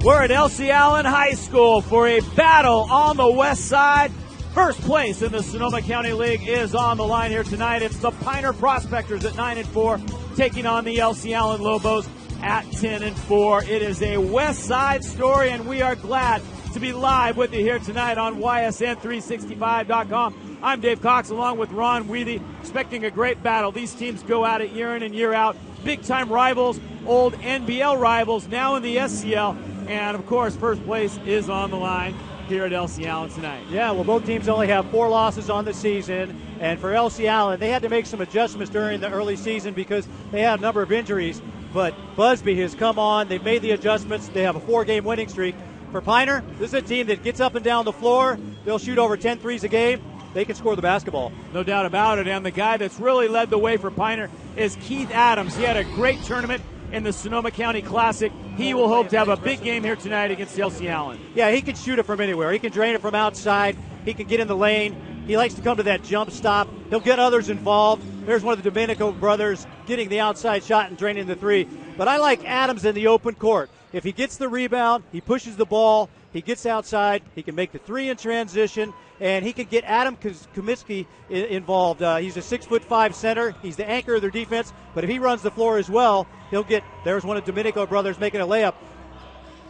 We're at Elsie Allen High School for a battle on the west side. First place in the Sonoma County League is on the line here tonight. It's the Piner Prospectors at 9-4 taking on the Elsie Allen Lobos at 10-4. It is a west side story, and we are glad to be live with you here tonight on YSN365.com. I'm Dave Cox along with Ron Weathy, expecting a great battle. These teams go at it year in and year out. Big-time rivals, old NBL rivals, now in the SCL. And, of course, first place is on the line here at Elsie Allen tonight. Yeah, well, both teams only have 4 losses on the season. And for Elsie Allen, they had to make some adjustments during the early season because they had a number of injuries. But Busby has come on. They've made the adjustments. They have a 4-game winning streak. For Piner, this is a team that gets up and down the floor. They'll shoot over 10 threes a game. They can score the basketball. No doubt about it. And the guy that's really led the way for Piner is Keith Adams. He had a great tournament in the Sonoma County Classic. He will hope to have a big game here tonight against Elsie Allen. Yeah, he can shoot it from anywhere. He can drain it from outside. He can get in the lane. He likes to come to that jump stop. He'll get others involved. There's one of the Domenico brothers getting the outside shot and draining the three. But I like Adams in the open court. If he gets the rebound, he pushes the ball, he gets outside, he can make the three in transition, and he can get Adam Comiskey involved. He's a 6'5" center. He's the anchor of their defense, but if he runs the floor as well, he'll get, there's one of Domenico brothers making a layup.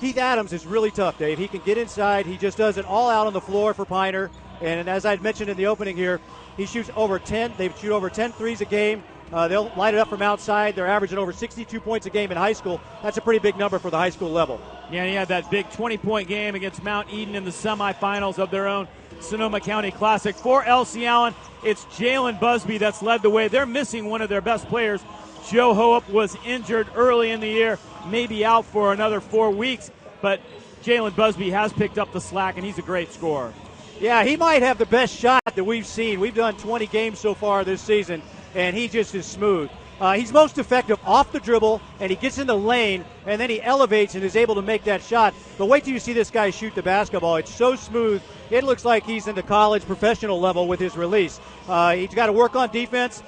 Keith Adams is really tough, Dave. He can get inside. He just does it all out on the floor for Piner. And as I mentioned in the opening here, he shoots over 10. They shoot over 10 threes a game. They'll light it up from outside. They're averaging over 62 points a game in high school. That's a pretty big number for the high school level. Yeah, he had that big 20-point game against Mount Eden in the semifinals of their own Sonoma County Classic. For Elsie Allen, it's Jalen Busby that's led the way. They're missing one of their best players. Joe Hope was injured early in the year, maybe out for another 4 weeks, but Jalen Busby has picked up the slack, and he's a great scorer. Yeah, he might have the best shot that we've seen. We've done 20 games so far this season, and he just is smooth. He's most effective off the dribble, and he gets in the lane, and then he elevates and is able to make that shot. But wait till you see this guy shoot the basketball. It's so smooth. It looks like he's in the college professional level with his release. He's got to work on defense.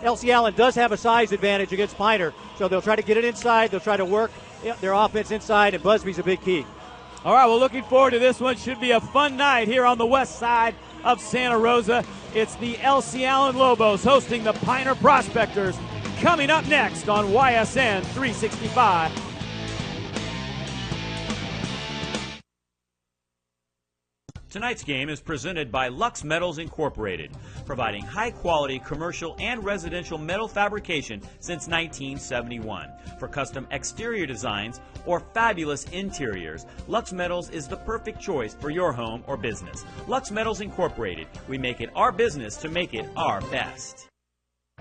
Elsie Allen does have a size advantage against Piner, so they'll try to get it inside. They'll try to work their offense inside, and Busby's a big key. All right, well, looking forward to this one. Should be a fun night here on the west side of Santa Rosa. It's the Elsie Allen Lobos hosting the Piner Prospectors. Coming up next on YSN 365. Tonight's game is presented by Lux Metals Incorporated, providing high-quality commercial and residential metal fabrication since 1971. For custom exterior designs or fabulous interiors, Lux Metals is the perfect choice for your home or business. Lux Metals Incorporated. We make it our business to make it our best.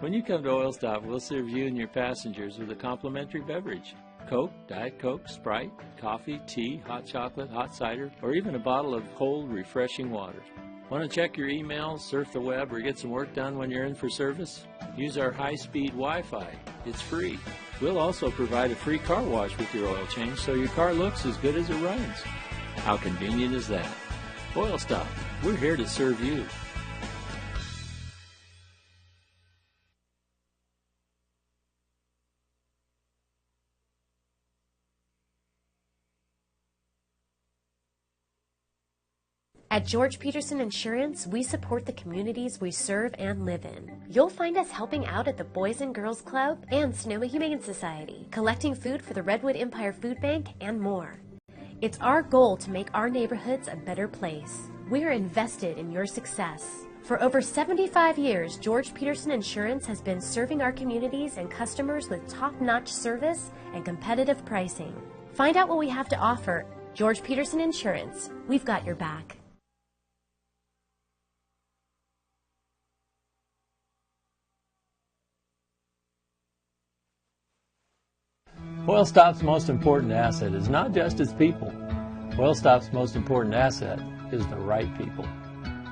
When you come to Oil Stop, we'll serve you and your passengers with a complimentary beverage. Coke, Diet Coke, Sprite, coffee, tea, hot chocolate, hot cider, or even a bottle of cold, refreshing water. Want to check your emails, surf the web, or get some work done when you're in for service? Use our high-speed Wi-Fi. It's free. We'll also provide a free car wash with your oil change so your car looks as good as it runs. How convenient is that? Oil Stop. We're here to serve you. At George Peterson Insurance, we support the communities we serve and live in. You'll find us helping out at the Boys and Girls Club and Sonoma Humane Society, collecting food for the Redwood Empire Food Bank, and more. It's our goal to make our neighborhoods a better place. We are invested in your success. For over 75 years, George Peterson Insurance has been serving our communities and customers with top-notch service and competitive pricing. Find out what we have to offer. George Peterson Insurance. We've got your back. Oil Stop's most important asset is not just its people. Oil Stop's most important asset is the right people.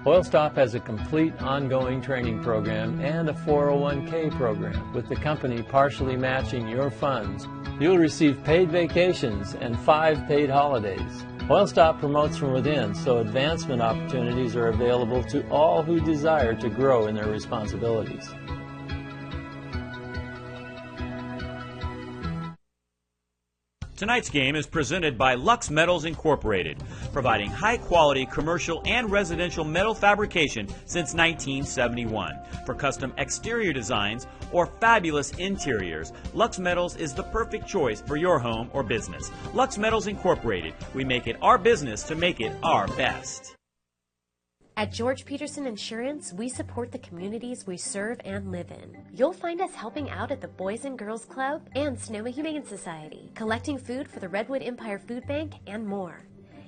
Oil Stop has a complete ongoing training program and a 401k program. With the company partially matching your funds, you'll receive paid vacations and 5 paid holidays. Oil Stop promotes from within, so advancement opportunities are available to all who desire to grow in their responsibilities. Tonight's game is presented by Lux Metals Incorporated, providing high-quality commercial and residential metal fabrication since 1971. For custom exterior designs or fabulous interiors, Lux Metals is the perfect choice for your home or business. Lux Metals Incorporated. We make it our business to make it our best. At George Peterson Insurance, we support the communities we serve and live in. You'll find us helping out at the Boys and Girls Club and Sonoma Humane Society, collecting food for the Redwood Empire Food Bank, and more.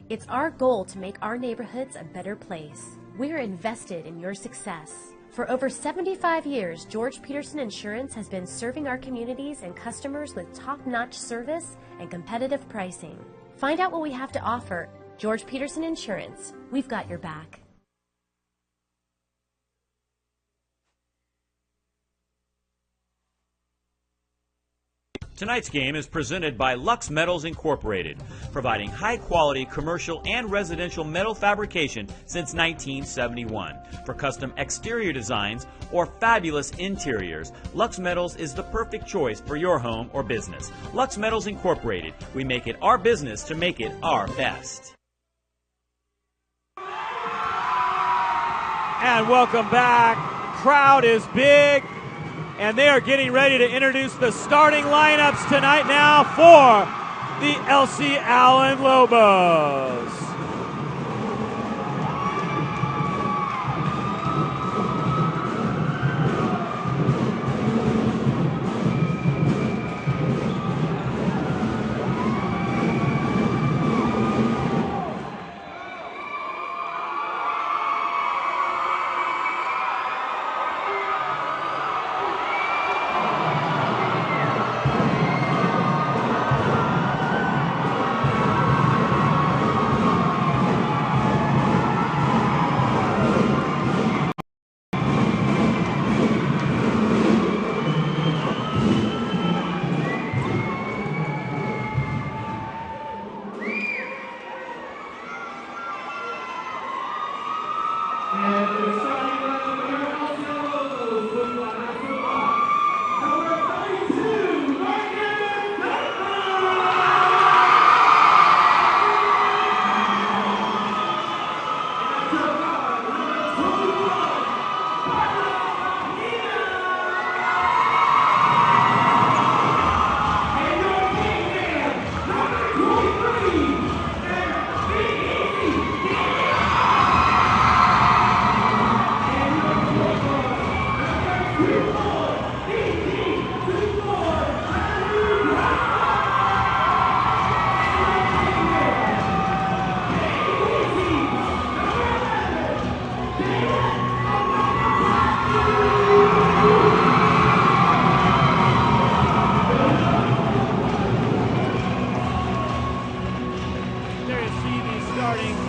It's our goal to make our neighborhoods a better place. We're invested in your success. For over 75 years, George Peterson Insurance has been serving our communities and customers with top-notch service and competitive pricing. Find out what we have to offer. George Peterson Insurance. We've got your back. Tonight's game is presented by Lux Metals Incorporated, providing high-quality commercial and residential metal fabrication since 1971. For custom exterior designs or fabulous interiors, Lux Metals is the perfect choice for your home or business. Lux Metals Incorporated. We make it our business to make it our best. And welcome back. Crowd is big. And they are getting ready to introduce the starting lineups tonight now for the Elsie Allen Lobos.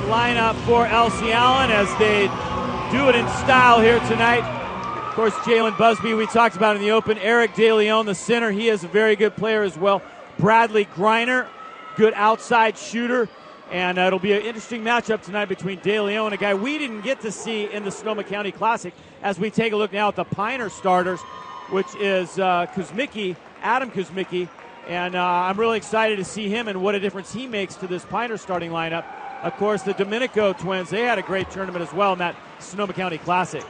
Lineup for Elsie Allen as they do it in style here tonight. Of course, Jalen Busby, we talked about in the open. Eric DeLeon, the center, he is a very good player as well. Bradley Griner, good outside shooter. And it'll be an interesting matchup tonight between DeLeon, a guy we didn't get to see in the Sonoma County Classic, as we take a look now at the Piner starters, which is Kuzmicki, Adam Kuzmicki. And I'm really excited to see him and what a difference he makes to this Piner starting lineup. Of course, the Domenico twins, they had a great tournament as well in that Sonoma County Classic.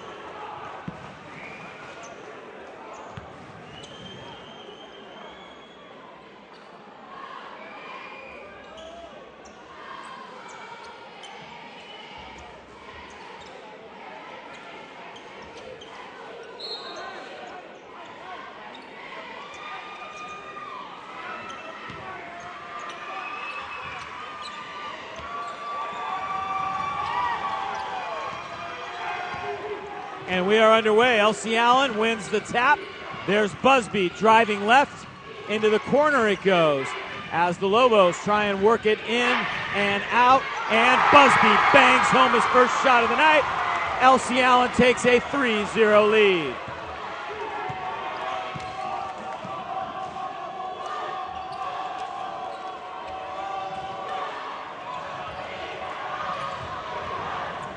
And we are underway. Elsie Allen wins the tap. There's Busby driving left. Into the corner it goes as the Lobos try and work it in and out. And Busby bangs home his first shot of the night. Elsie Allen takes a 3-0 lead.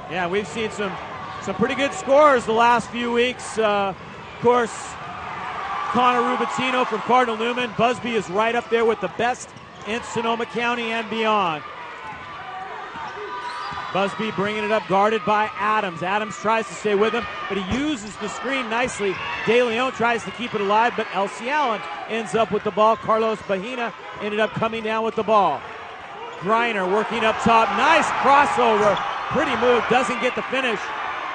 Yeah, we've seen some pretty good scores the last few weeks. Of course, Connor Rubatino from Cardinal Newman. Busby is right up there with the best in Sonoma County and beyond. Busby bringing it up, guarded by Adams. Adams tries to stay with him, but he uses the screen nicely. De Leon tries to keep it alive, but Elsie Allen ends up with the ball. Carlos Bahina ended up coming down with the ball. Griner working up top. Nice crossover. Pretty move. Doesn't get the finish.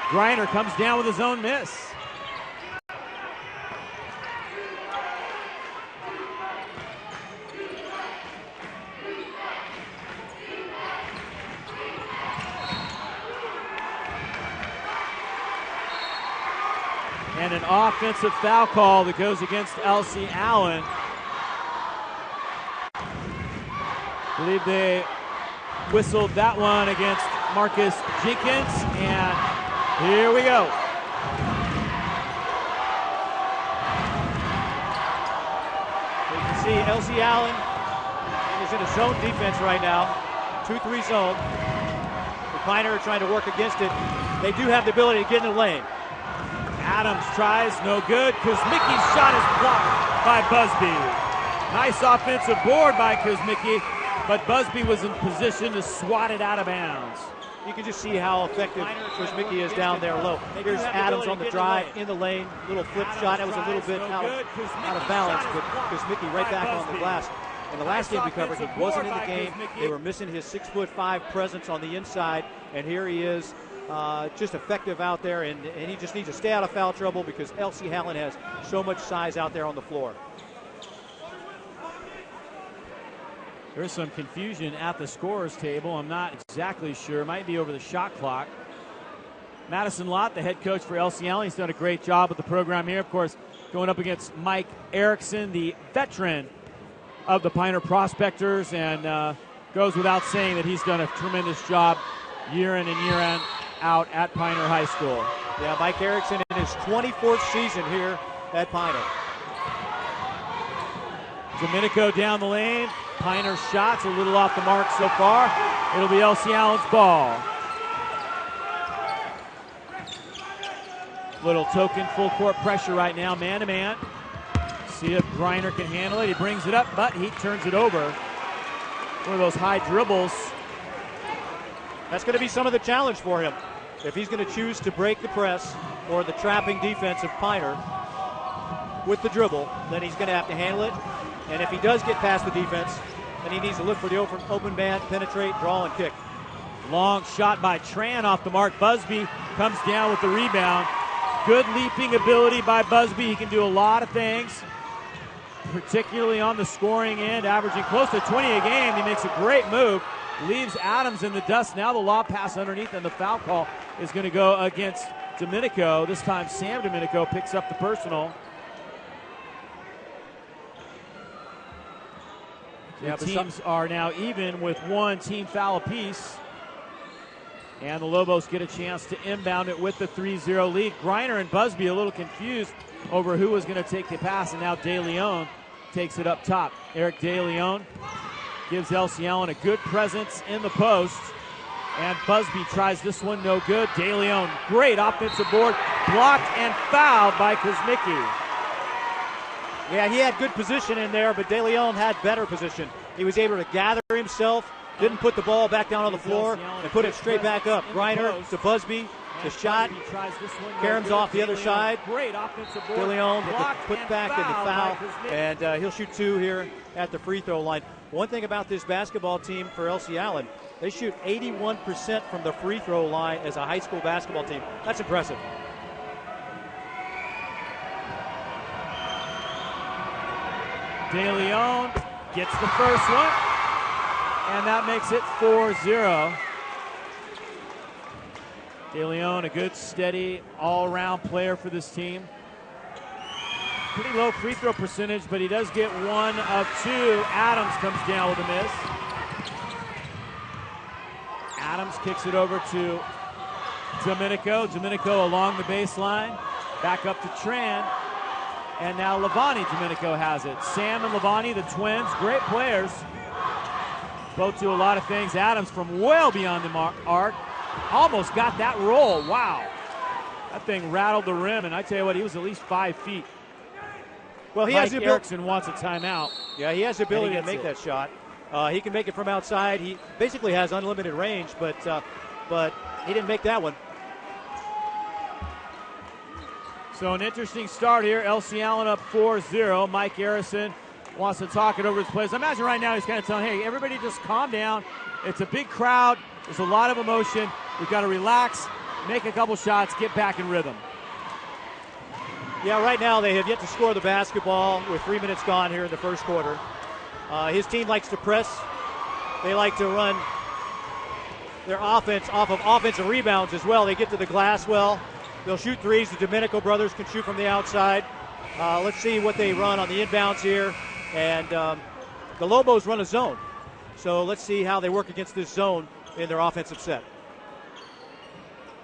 Griner comes down with his own miss. And an offensive foul call that goes against Elsie Allen. I believe they whistled that one against Marcus Jenkins, and here we go. So you can see Elsie Allen is in a zone defense right now, 2-3 zone. The Piner are trying to work against it. They do have the ability to get in the lane. Adams tries, no good. Kuzmicki's shot is blocked by Busby. Nice offensive board by Kuzmicki, but Busby was in position to swat it out of bounds. You can just see how effective Kuzmicki is down there low. Here's Adams on the drive in the lane. Little flip shot. That was a little bit out of balance, but Kuzmicki right back on the glass. In the last game we covered, he wasn't in the game. They were missing his 6'5" presence on the inside, and here he is. Just effective out there, and he just needs to stay out of foul trouble because Elsie Allen has so much size out there on the floor. There's some confusion at the scorer's table. I'm not exactly sure. It might be over the shot clock. Madison Lott, the head coach for Elsie Allen, he's done a great job with the program here. Of course, going up against Mike Erickson, the veteran of the Piner Prospectors, and goes without saying that he's done a tremendous job year in and year out at Piner High School. Yeah, Mike Erickson in his 24th season here at Piner. Domenico down the lane. Piner shots a little off the mark so far. It'll be Elsie Allen's ball. Little token full court pressure right now, man to man. See if Griner can handle it. He brings it up, but he turns it over. One of those high dribbles. That's going to be some of the challenge for him. If he's going to choose to break the press or the trapping defense of Piner with the dribble, then he's going to have to handle it. And if he does get past the defense, then he needs to look for the open man, penetrate, draw, and kick. Long shot by Tran off the mark. Busby comes down with the rebound. Good leaping ability by Busby. He can do a lot of things, particularly on the scoring end, averaging close to 20 a game. He makes a great move. Leaves Adams in the dust. Now the lob pass underneath, and the foul call is going to go against Domenico. This time Sam Domenico picks up the personal. The teams are now even with one team foul apiece. And the Lobos get a chance to inbound it with the 3-0 lead. Griner and Busby a little confused over who was going to take the pass, and now De Leon takes it up top. Eric De Leon gives Elsie Allen a good presence in the post. And Busby tries this one, no good. De Leon, great offensive board, blocked and fouled by Kuzmicki. Yeah, he had good position in there, but De Leon had better position. He was able to gather himself, didn't put the ball back down on the floor, and put it straight back up. Griner to Busby, the shot, Karam's off the other side. De Leon with the putback and the foul, and he'll shoot two here at the free throw line. One thing about this basketball team for Elsie Allen, they shoot 81% from the free throw line as a high school basketball team. That's impressive. De Leon gets the first one, and that makes it 4-0. De Leon, a good, steady, all-around player for this team. Pretty low free throw percentage, but he does get one of two. Adams comes down with a miss. Adams kicks it over to Domenico. Domenico along the baseline, back up to Tran. And now Levani Domenico has it. Sam and Levani, the twins, great players. Both do a lot of things. Adams from well beyond the arc. Almost got that roll. Wow. That thing rattled the rim, and I tell you what, he was at least 5 feet. Well, he Mike has the ability. Erickson wants a timeout. Yeah, he has the ability to make that shot. He can make it from outside. He basically has unlimited range, but he didn't make that one. So an interesting start here. Elsie Allen up 4-0. Mike Harrison wants to talk it over his players. I imagine right now he's kind of telling, hey, everybody just calm down. It's a big crowd. There's a lot of emotion. We've got to relax, make a couple shots, get back in rhythm. Yeah, right now they have yet to score the basketball with 3 minutes gone here in the first quarter. His team likes to press. They like to run their offense off of offensive rebounds as well. They get to the glass well. They'll shoot threes. The Domenico brothers can shoot from the outside. Let's see what they run on the inbounds here. And the Lobos run a zone. So let's see how they work against this zone in their offensive set.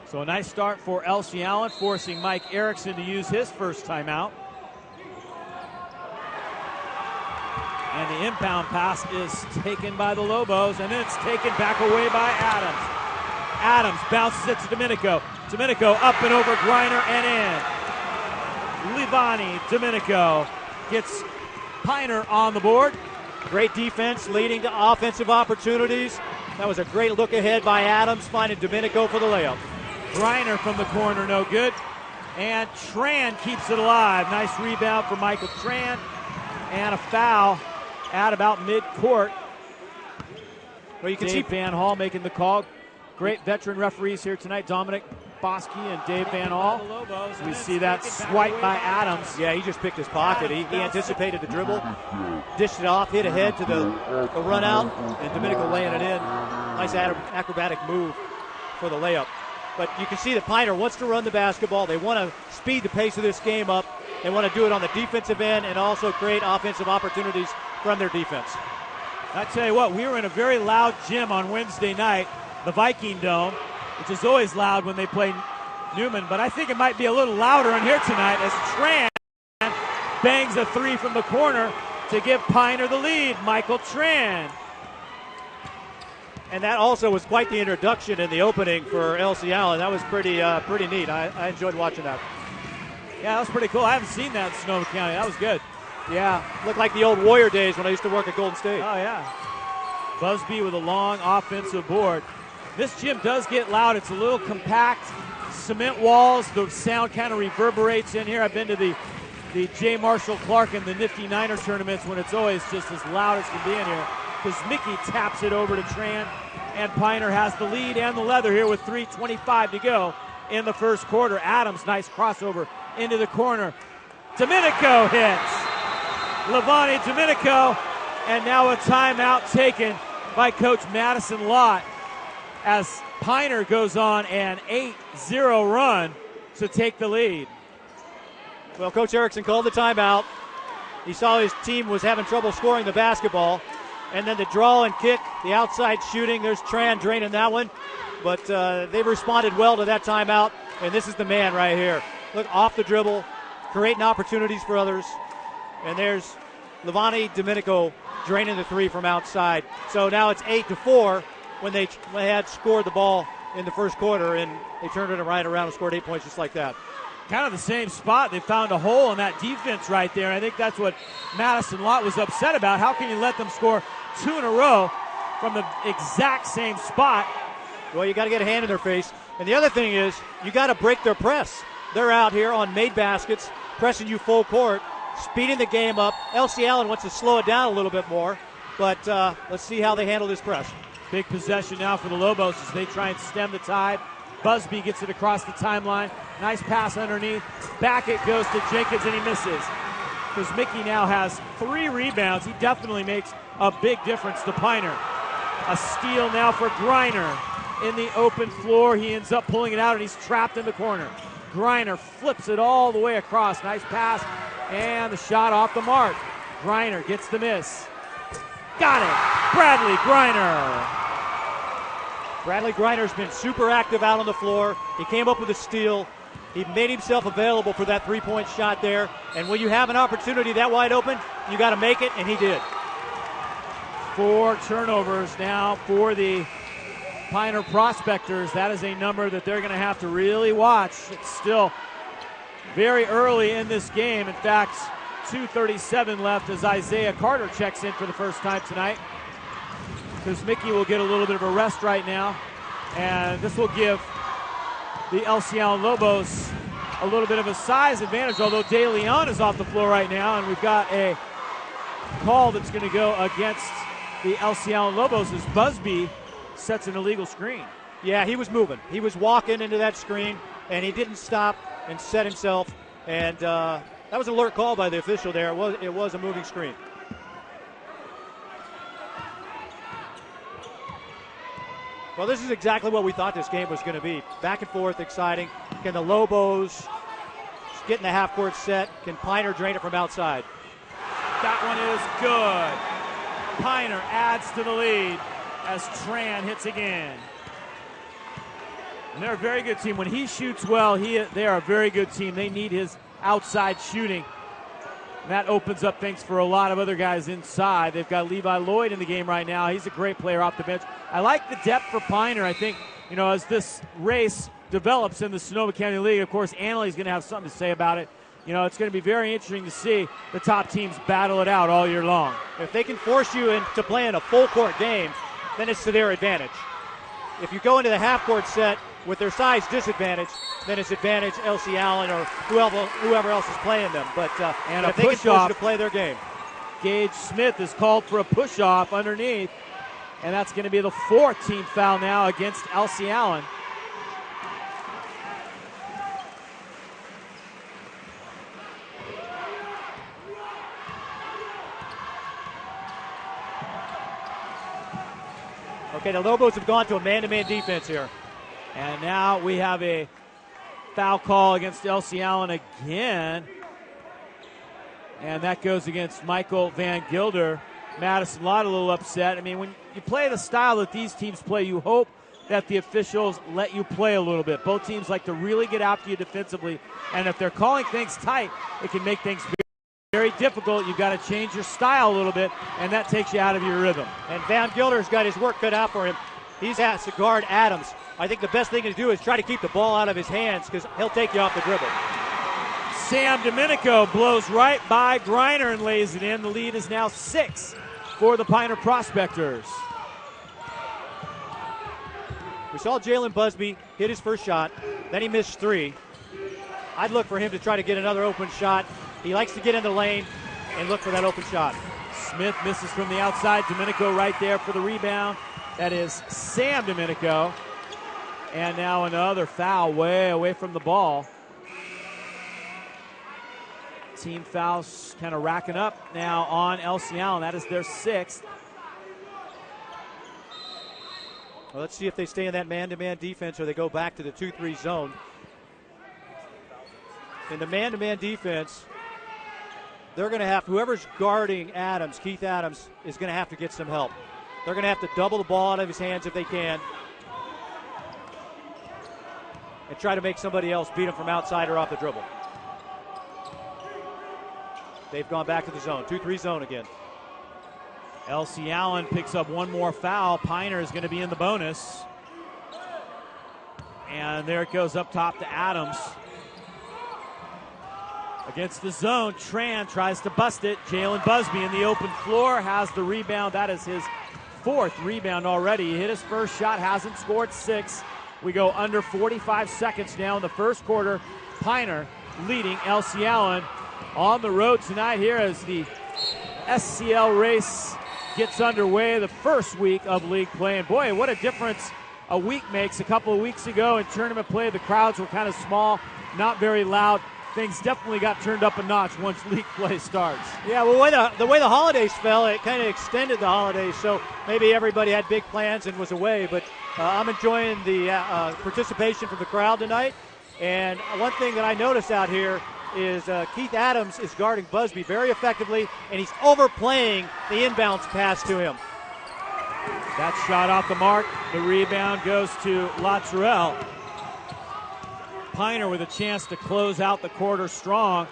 So a nice start for Elsie Allen, forcing Mike Erickson to use his first timeout. And the inbound pass is taken by the Lobos, and then it's taken back away by Adams. Adams bounces it to Domenico. Domenico up and over Griner and in. Livani Domenico gets Piner on the board. Great defense leading to offensive opportunities. That was a great look ahead by Adams, finding Domenico for the layup. Griner from the corner, no good. And Tran keeps it alive. Nice rebound for Michael Tran. And a foul at about mid-court. Well, you can Dave see Van Hall making the call. Great veteran referees here tonight, Dominic Bosky and Dave Van Hall. We see that swipe by Adams. Yeah, he just picked his pocket. He anticipated the dribble, dished it off, hit ahead to the run out, and Domenico laying it in. Nice acrobatic move for the layup. But you can see that Piner wants to run the basketball. They want to speed the pace of this game up. They want to do it on the defensive end and also create offensive opportunities from their defense. I tell you what, we were in a very loud gym on Wednesday night, the Viking Dome, which is always loud when they play Newman, but I think it might be a little louder in here tonight as Tran bangs a three from the corner to give Piner the lead. Michael Tran. And that also was quite the introduction in the opening for Elsie Allen. That was pretty neat. I enjoyed watching that. Yeah, that was pretty cool. I haven't seen that in Sonoma County. That was good. Yeah, looked like the old Warrior days when I used to work at Golden State. Oh, yeah. Busby with a long offensive board. This gym does get loud. It's a little compact. Cement walls. The sound kind of reverberates in here. I've been to the J. Marshall Clark and the Nifty Niner tournaments when it's always just as loud as can be in here. Because Mickey taps it over to Tran, and Piner has the lead and the leather here with 3:25 to go in the first quarter. Adams, nice crossover into the corner. Domenico hits. Livani Domenico, and now a timeout taken by Coach Madison Lott as Piner goes on an 8-0 run to take the lead. Well, Coach Erickson called the timeout. He saw his team was having trouble scoring the basketball. And then the draw and kick, the outside shooting. There's Tran draining that one. But they've responded well to that timeout. And this is the man right here. Look, off the dribble, creating opportunities for others. And there's Livani Domenico draining the three from outside. So now it's 8-4 when they had scored the ball in the first quarter. And they turned it right around and scored 8 points just like that. Kind of the same spot. They found a hole in that defense right there. I think that's what Madison Lott was upset about. How can you let them score two in a row from the exact same spot? Well, you got to get a hand in their face. And the other thing is, you got to break their press. They're out here on made baskets, pressing you full court, speeding the game up. Elsie Allen wants to slow it down a little bit more, but let's see how they handle this press. Big possession now for the Lobos as they try and stem the tide. Busby gets it across the timeline. Nice pass underneath. Back it goes to Jenkins, and he misses. Because Mickey now has 3 rebounds. He definitely makes a big difference to Piner. A steal now for Griner. In the open floor, he ends up pulling it out, and he's trapped in the corner. Griner flips it all the way across. Nice pass, and the shot off the mark. Griner gets the miss. Got it! Bradley Griner. Bradley Griner's been super active out on the floor. He came up with a steal. He made himself available for that three-point shot there. And when you have an opportunity that wide open, you got to make it, and he did. 4 turnovers now for the Piner Prospectors. That is a number that they're going to have to really watch. It's still very early in this game. In fact, 2:37 left as Isaiah Carter checks in for the first time tonight. because Mickey will get a little bit of a rest right now. And this will give the SCL Lobos a little bit of a size advantage, although De Leon is off the floor right now, and we've got a call that's going to go against the SCL Lobos as Busby sets an illegal screen. Yeah, he was moving. He was walking into that screen, and he didn't stop and set himself. And that was an alert call by the official there. It was a moving screen. Well, this is exactly what we thought this game was going to be. Back and forth, exciting. Can the Lobos get in the half-court set? Can Piner drain it from outside? That one is good. Piner adds to the lead as Tran hits again. And they're a very good team. When he shoots well, they are a very good team. They need his outside shooting. And that opens up things for a lot of other guys inside. They've got Levi Lloyd in the game right now. He's a great player off the bench. I like the depth for Piner. I think, as this race develops in the Sonoma County League, of course, Annalie's going to have something to say about it. It's going to be very interesting to see the top teams battle it out all year long. If they can force you into playing a full-court game, then it's to their advantage. If you go into the half-court set with their size disadvantage, then it's advantage Elsie Allen or whoever else is playing them. But if they can force you to play their game. Gage Smith is called for a push-off underneath, and that's going to be the fourth team foul now against Elsie Allen. Okay, the Lobos have gone to a man-to-man defense here. And now we have a foul call against Elsie Allen again. And that goes against Michael Van Gilder. Madison Lott a little upset. I mean, when you play the style that these teams play, you hope that the officials let you play a little bit. Both teams like to really get after you defensively. And if they're calling things tight, it can make things very difficult. You've got to change your style a little bit, and that takes you out of your rhythm. And Van Gilder's got his work cut out for him. He's has to guard Adams. I think the best thing to do is try to keep the ball out of his hands because he'll take you off the dribble. Sam Domenico blows right by Griner and lays it in. The lead is now 6 for the Piner Prospectors. We saw Jalen Busby hit his first shot. Then he missed 3. I'd look for him to try to get another open shot. He likes to get in the lane and look for that open shot. Smith misses from the outside. Domenico right there for the rebound. That is Sam Domenico. And now another foul way away from the ball. Team fouls kind of racking up now on Elsie Allen. That is their 6th. Well, let's see if they stay in that man-to-man defense or they go back to the 2-3 zone. In the man-to-man defense, they're going to have, whoever's guarding Adams, Keith Adams, is going to have to get some help. They're going to have to double the ball out of his hands if they can and try to make somebody else beat him from outside or off the dribble. They've gone back to the zone, 2-3 zone again. Elsie Allen picks up one more foul. Piner is going to be in the bonus. And there it goes up top to Adams. Against the zone, Tran tries to bust it. Jalen Busby in the open floor has the rebound. That is his 4th rebound already. He hit his first shot, hasn't scored 6. We go under 45 seconds now in the first quarter. Piner leading Elsie Allen on the road tonight here as the SCL race gets underway, the first week of league play. And boy, what a difference a week makes. A couple of weeks ago in tournament play, the crowds were kind of small, not very loud. Things definitely got turned up a notch once league play starts. Yeah, well, the way the holidays fell, it kind of extended the holidays, so maybe everybody had big plans and was away, but I'm enjoying the participation from the crowd tonight. And one thing that I noticed out here is Keith Adams is guarding Busby very effectively, and he's overplaying the inbounds pass to him. That shot off the mark. The rebound goes to Lottrell. Piner with a chance to close out the quarter strong.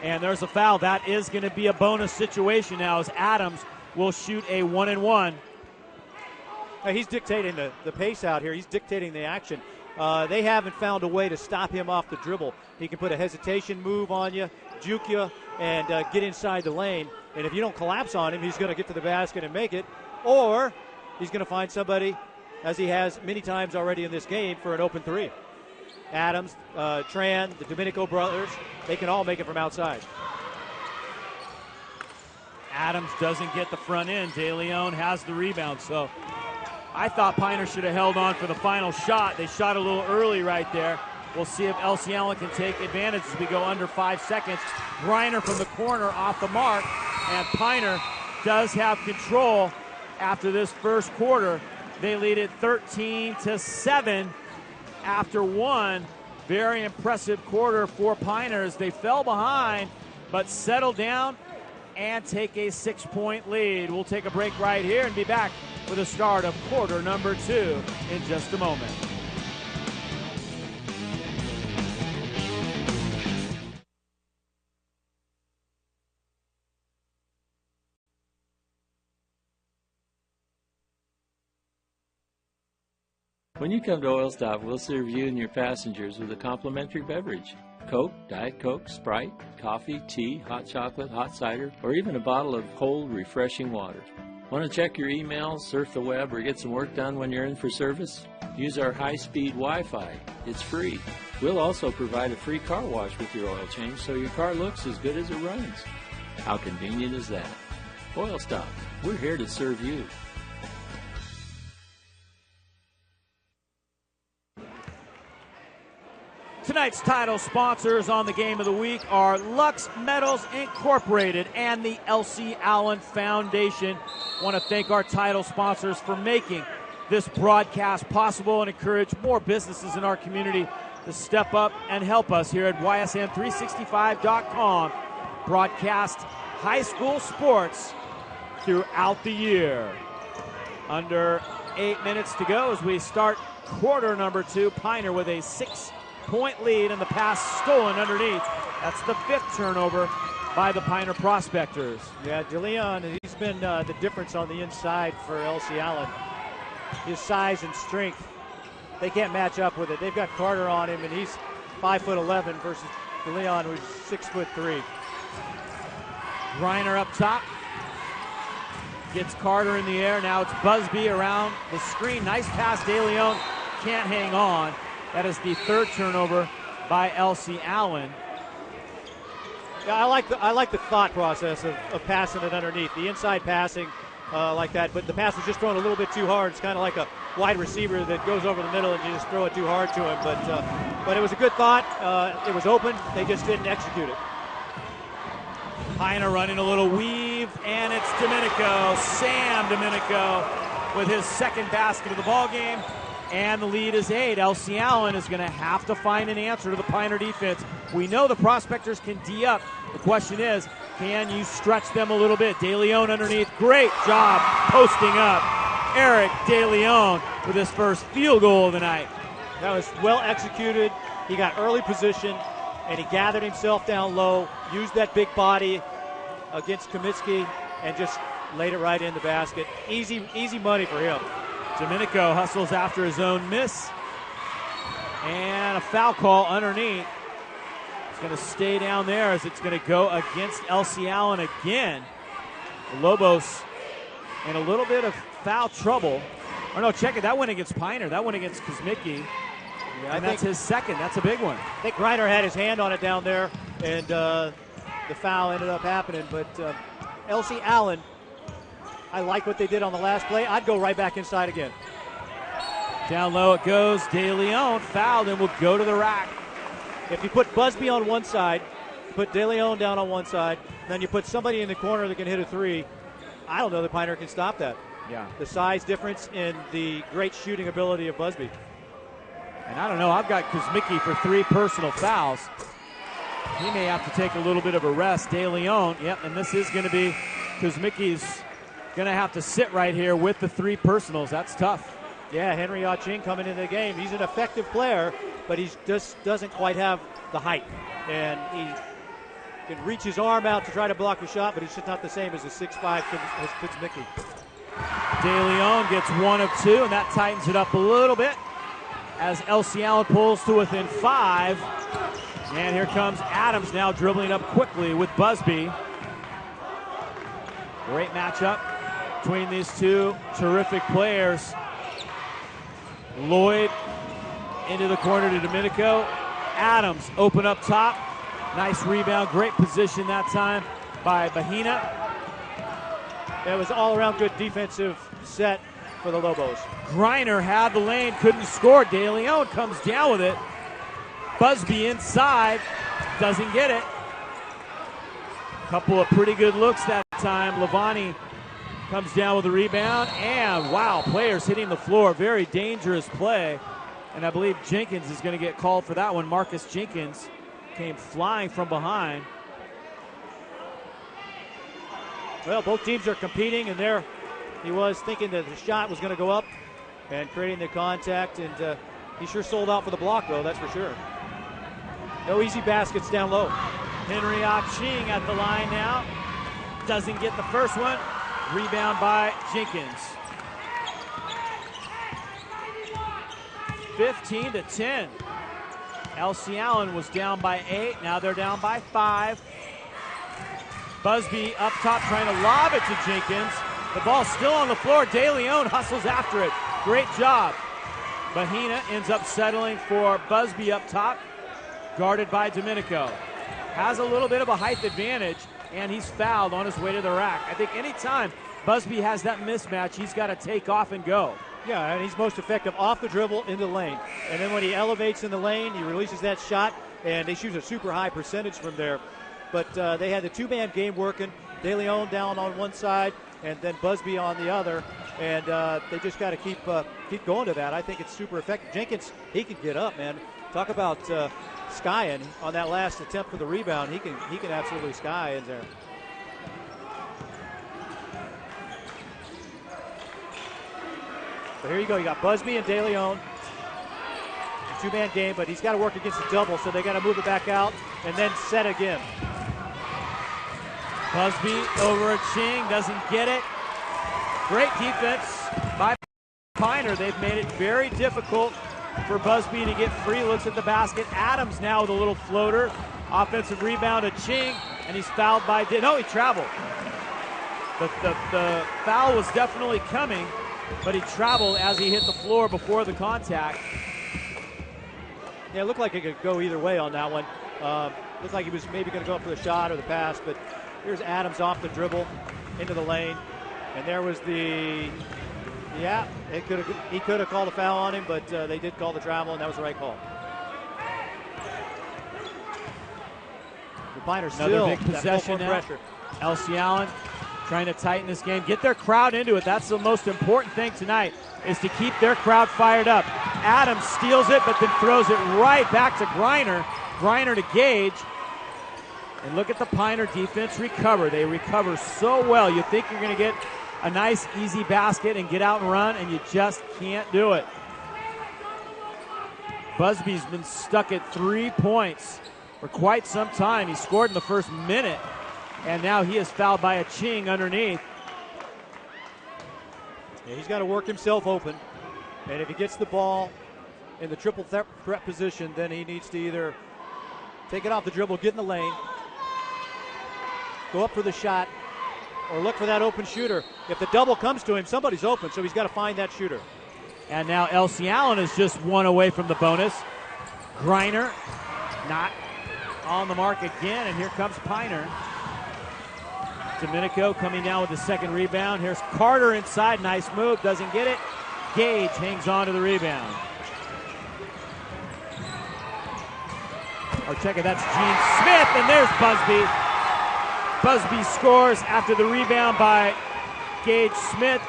And there's a foul. That is going to be a bonus situation now as Adams will shoot a 1-and-1. He's dictating the pace out here. He's dictating the action. They haven't found a way to stop him off the dribble. He can put a hesitation move on you, juke you, and get inside the lane. And if you don't collapse on him, he's going to get to the basket and make it. Or he's going to find somebody, as he has many times already in this game, for an open three. Adams, Tran, the Domenico brothers, they can all make it from outside. Adams doesn't get the front end. De Leon has the rebound. So I thought Piner should have held on for the final shot. They shot a little early right there. We'll see if Elsie Allen can take advantage as we go under 5 seconds. Griner from the corner off the mark, and Piner does have control after this first quarter. They lead it 13-7 after one. Very impressive quarter for Piner as they fell behind but settle down and take a 6-point lead. We'll take a break right here and be back with the start of quarter number 2 in just a moment. When you come to Oil Stop, we'll serve you and your passengers with a complimentary beverage. Coke, Diet Coke, Sprite, coffee, tea, hot chocolate, hot cider, or even a bottle of cold, refreshing water. Want to check your emails, surf the web, or get some work done when you're in for service? Use our high-speed Wi-Fi. It's free. We'll also provide a free car wash with your oil change so your car looks as good as it runs. How convenient is that? Oil Stop. We're here to serve you. Tonight's title sponsors on the Game of the Week are Lux Metals Incorporated and the Elsie Allen Foundation. Want to thank our title sponsors for making this broadcast possible and encourage more businesses in our community to step up and help us here at ysn365.com. Broadcast high school sports throughout the year. Under 8 minutes to go as we start quarter number 2. Piner with a 6-point lead and the pass stolen underneath. That's the 5th turnover by the Piner Prospectors. Yeah, DeLeon, he's been the difference on the inside for Elsie Allen. His size and strength, they can't match up with it. They've got Carter on him, and he's 5'11" versus DeLeon, who's 6'3". Griner up top. Gets Carter in the air. Now it's Busby around the screen. Nice pass. De Leon can't hang on. That is the 3rd turnover by Elsie Allen. Yeah, I like the thought process of passing it underneath. The inside passing like that, but the pass was just thrown a little bit too hard. It's kind of like a wide receiver that goes over the middle and you just throw it too hard to him. But it was a good thought. It was open. They just didn't execute it. Piner running a little weave, and it's Domenico. Sam Domenico with his 2nd basket of the ball game. And the lead is 8. Elsie Allen is going to have to find an answer to the Piner defense. We know the Prospectors can D up. The question is, can you stretch them a little bit? De Leon underneath. Great job posting up. Eric De Leon with his first field goal of the night. That was well executed. He got early position, and he gathered himself down low, used that big body against Kamitsky, and just laid it right in the basket. Easy money for him. Domenico hustles after his own miss. And a foul call underneath. It's going to stay down there as it's going to go against Elsie Allen again. Lobos in a little bit of foul trouble. Or no, check it. That went against Piner. That went against Kuzmicki. Yeah, and that's his 2nd. That's a big one. I think Griner had his hand on it down there, and the foul ended up happening. But Elsie Allen, I like what they did on the last play. I'd go right back inside again. Down low it goes. De Leon fouled and will go to the rack. If you put Busby on one side, put De Leon down on one side, then you put somebody in the corner that can hit a 3, I don't know that Piner can stop that. Yeah. The size difference and the great shooting ability of Busby. And I don't know, I've got Kuzmicki for 3 personal fouls. He may have to take a little bit of a rest. De Leon, yep, and this is going to be Kuzmicki's going to have to sit right here with the 3 personals. That's tough. Yeah, Henry Ah-Ching coming into the game. He's an effective player, but he just doesn't quite have the height. And he can reach his arm out to try to block a shot, but he's just not the same as a 6'5" Kuzmicki. De Leon gets 1 of 2, and that tightens it up a little bit as Elsie Allen pulls to within 5. And here comes Adams now dribbling up quickly with Busby. Great matchup. between these two terrific players. Lloyd into the corner to Domenico. Adams open up top. Nice rebound, great position that time by Bahina. It was all-around good defensive set for the Lobos. Griner had the lane, couldn't score. De Leon comes down with it. Busby inside, doesn't get it. Couple of pretty good looks that time. Lavani comes down with the rebound, and wow, players hitting the floor. Very dangerous play, and I believe Jenkins is going to get called for that one. Marcus Jenkins came flying from behind. Well, both teams are competing, and there he was thinking that the shot was going to go up and creating the contact, and he sure sold out for the block, though, that's for sure. No easy baskets down low. Henry Ah-Ching at the line now. Doesn't get the first one. Rebound by Jenkins. 15-10. Elsie Allen was down by 8. Now they're down by 5. Busby up top trying to lob it to Jenkins. The ball's still on the floor. De Leon hustles after it. Great job. Bahina ends up settling for Busby up top, guarded by Domenico. Has a little bit of a height advantage, and he's fouled on his way to the rack. I think anytime Busby has that mismatch, he's got to take off and go. Yeah, and he's most effective off the dribble in the lane. And then when he elevates in the lane, he releases that shot, and they shoot a super high percentage from there. But they had the two-man game working. De Leon down on one side, and then Busby on the other. And they just got to keep going to that. I think it's super effective. Jenkins, he can get up, man. Talk about skying on that last attempt for the rebound. He can absolutely sky in there. So here you go. You got Busby and De Leon. Two-man game, but he's got to work against the double, so they got to move it back out and then set again. Busby over a Ching, doesn't get it. Great defense by Piner. They've made it very difficult for Busby to get free looks at the basket. Adams now with a little floater. Offensive rebound to Ching, and he's fouled by no, he traveled. The foul was definitely coming, but he traveled as he hit the floor before the contact. Yeah, it looked like it could go either way on that one. Looked like he was maybe going to go up for the shot or the pass, but here's Adams off the dribble into the lane. And there was he could have called a foul on him, but they did call the travel, and that was the right call. The Piners still big possession now. Pressure. Elsie Allen trying to tighten this game, get their crowd into it. That's the most important thing tonight, is to keep their crowd fired up. Adams steals it, but then throws it right back to Griner. Griner to Gage. And look at the Piner defense recover. They recover so well. You think you're going to get a nice, easy basket and get out and run, and you just can't do it. Busby's been stuck at 3 points for quite some time. He scored in the first minute, and now he is fouled by a Ching underneath. Yeah, he's got to work himself open, and if he gets the ball in the triple threat position, then he needs to either take it off the dribble, get in the lane, go up for the shot, or look for that open shooter. If the double comes to him, somebody's open, so he's got to find that shooter. And now Elsie Allen is just one away from the bonus. Griner not on the mark again, and here comes Piner. Domenico coming down with the second rebound. Here's Carter inside, nice move, doesn't get it. Gage hangs on to the rebound. Or check it, that's Gene Smith, and there's Busby. Busby scores after the rebound by Gage Smith.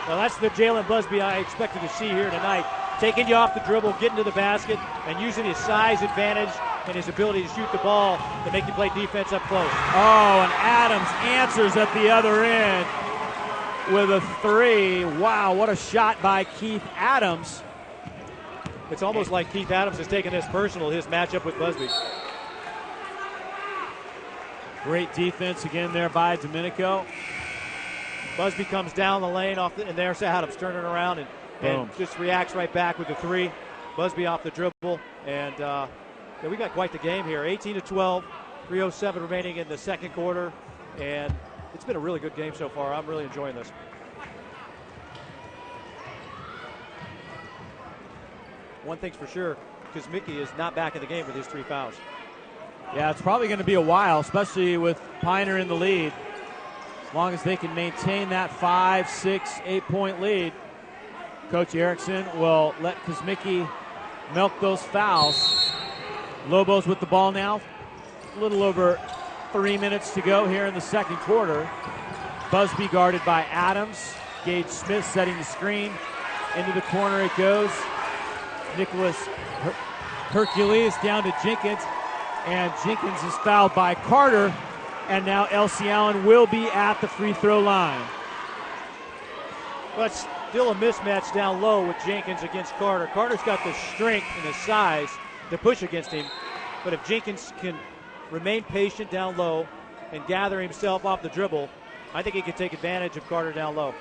Well, that's the Jalen Busby I expected to see here tonight. Taking you off the dribble, getting to the basket, and using his size advantage and his ability to shoot the ball to make you play defense up close. Oh, and Adams answers at the other end with a three. Wow, what a shot by Keith Adams. It's almost like Keith Adams has taken this personal, his matchup with Busby. Great defense again there by Domenico. Busby comes down the lane and there's Adams turning around and just reacts right back with the three. Busby off the dribble, and we got quite the game here. 18-12, 3:07 remaining in the second quarter, and it's been a really good game so far. I'm really enjoying this. One thing's for sure, Kuzmicki is not back in the game with his 3 fouls. Yeah, it's probably going to be a while, especially with Piner in the lead. As long as they can maintain that 5, 6, 8-point lead, Coach Erickson will let Kuzmicki milk those fouls. Lobos with the ball now. A little over 3 minutes to go here in the second quarter. Busby guarded by Adams. Gage Smith setting the screen. Into the corner it goes. Nicholas Hercules down to Jenkins. And Jenkins is fouled by Carter. And now Elsie Allen will be at the free throw line. But still a mismatch down low with Jenkins against Carter. Carter's got the strength and the size to push against him. But if Jenkins can remain patient down low and gather himself off the dribble, I think he can take advantage of Carter down low.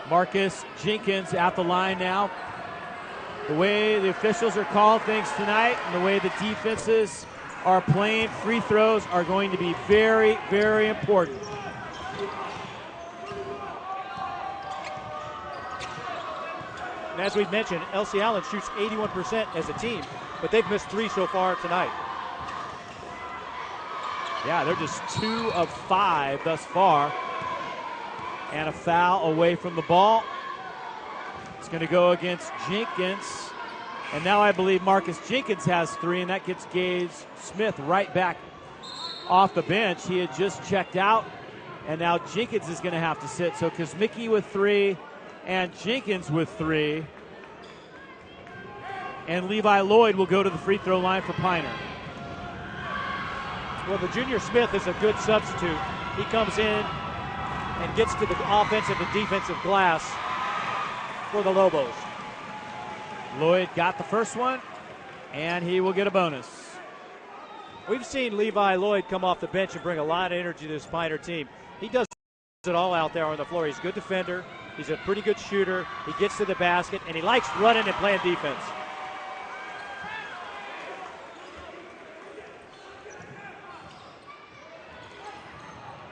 Marcus Jenkins at the line now. The way the officials are calling things tonight and the way the defenses are playing, free throws are going to be very, very important. And as we've mentioned, Elsie Allen shoots 81% as a team, but they've missed 3 so far tonight. Yeah, they're just 2 of 5 thus far. And a foul away from the ball. It's going to go against Jenkins. And now I believe Marcus Jenkins has 3, and that gets Gage Smith right back off the bench. He had just checked out, and now Jenkins is going to have to sit. So Kuzmicki with 3 and Jenkins with 3. And Levi Lloyd will go to the free throw line for Piner. Well, the junior Smith is a good substitute. He comes in and gets to the offensive and defensive glass for the Lobos. Lloyd got the first one, and he will get a bonus. We've seen Levi Lloyd come off the bench and bring a lot of energy to this Piner team. He does it all out there on the floor. He's a good defender. He's a pretty good shooter. He gets to the basket, and he likes running and playing defense.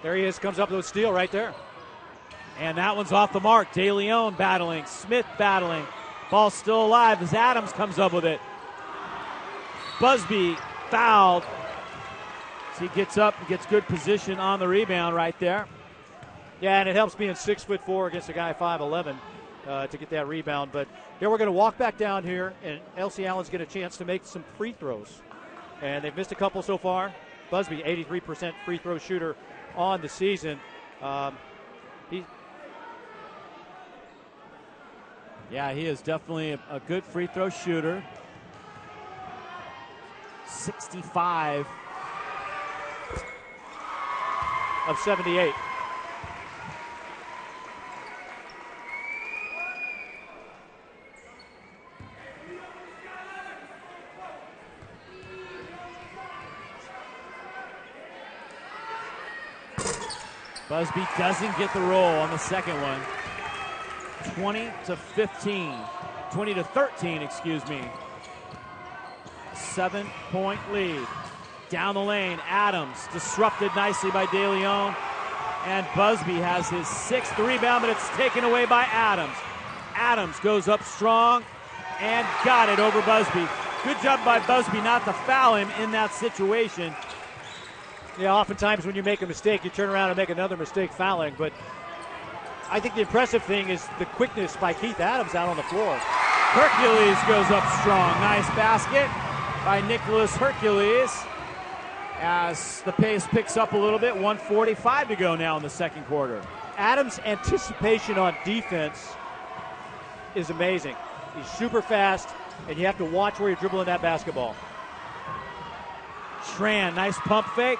There he is, comes up with a steal right there. And that one's off the mark. De Leon battling, Smith battling. Ball still alive as Adams comes up with it. Busby fouled. So he gets up and gets good position on the rebound right there. Yeah, and it helps being 6'4" against a guy 5'11" to get that rebound. But here we're going to walk back down here, and Elsie Allen's get a chance to make some free throws. And they've missed a couple so far. Busby, 83% free throw shooter on the season. He is definitely a good free throw shooter. 65 of 78. Busby doesn't get the roll on the second one. 20 to 13, excuse me. 7-point lead. Down the lane, Adams disrupted nicely by De Leon. And Busby has his 6th rebound, but it's taken away by Adams. Adams goes up strong and got it over Busby. Good job by Busby not to foul him in that situation. Yeah, oftentimes when you make a mistake, you turn around and make another mistake fouling, but I think the impressive thing is the quickness by Keith Adams out on the floor. Hercules goes up strong. Nice basket by Nicholas Hercules as the pace picks up a little bit. 1:45 to go now in the second quarter. Adams' anticipation on defense is amazing. He's super fast, and you have to watch where you're dribbling that basketball. Tran, nice pump fake,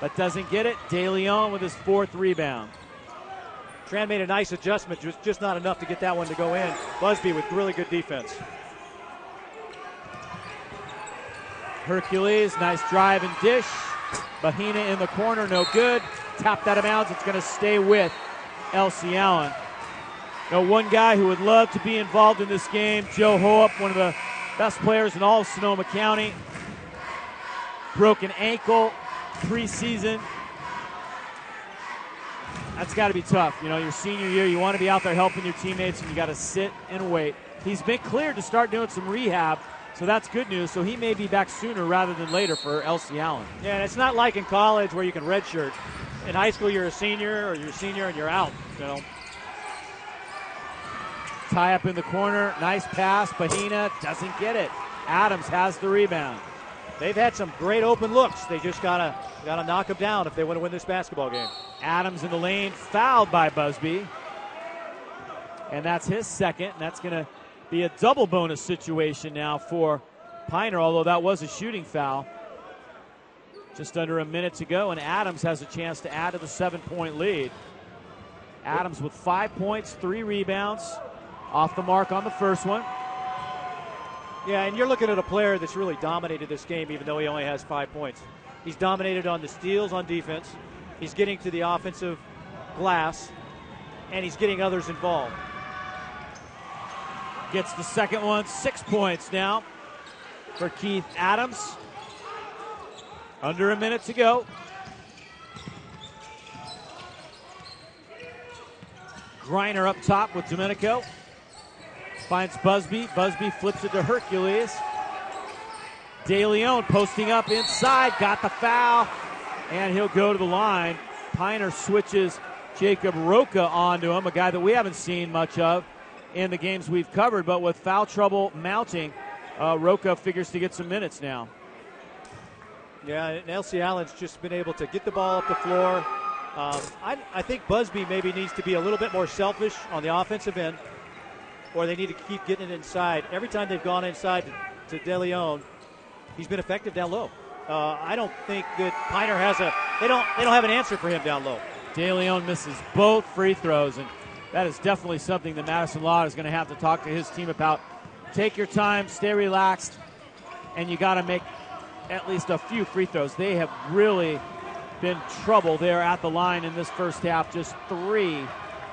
but doesn't get it. De Leon with his 4th rebound. Tran made a nice adjustment, just not enough to get that one to go in. Busby with really good defense. Hercules, nice drive and dish. Bahina in the corner, no good. Tapped out of bounds, it's going to stay with Elsie Allen. One guy who would love to be involved in this game, Joe Hoop, one of the best players in all of Sonoma County. Broken ankle preseason. That's got to be tough. You know, your senior year, you want to be out there helping your teammates, and you got to sit and wait. He's been cleared to start doing some rehab, so that's good news. So he may be back sooner rather than later for Elsie Allen. Yeah, and it's not like in college where you can redshirt. In high school, you're a senior, or you're a senior and you're out, you know. Tie up in the corner, nice pass. Bahina doesn't get it. Adams has the rebound. They've had some great open looks. They just gotta knock them down if they want to win this basketball game. Adams in the lane, fouled by Busby. And that's his second, and that's going to be a double bonus situation now for Piner, although that was a shooting foul. Just under a minute to go, and Adams has a chance to add to the 7-point lead. Adams with 5 points, 3 rebounds, off the mark on the first one. Yeah, and you're looking at a player that's really dominated this game, even though he only has 5 points. He's dominated on the steals on defense. He's getting to the offensive glass, and he's getting others involved. Gets the second one, 6 points now for Keith Adams. Under a minute to go. Griner up top with Domenico. Finds Busby. Busby flips it to Hercules. De Leon posting up inside. Got the foul. And he'll go to the line. Piner switches Jacob Roca onto him, a guy that we haven't seen much of in the games we've covered. But with foul trouble mounting, Roca figures to get some minutes now. Yeah, and Elsie Allen's just been able to get the ball up the floor. I think Busby maybe needs to be a little bit more selfish on the offensive end, or they need to keep getting it inside. Every time they've gone inside to De Leon, he's been effective down low. I don't think that Piner has they don't have an answer for him down low. De Leon misses both free throws, and that is definitely something that Madison Law is going to have to talk to his team about. Take your time, stay relaxed, and you got to make at least a few free throws. They have really been trouble there at the line in this first half, just 3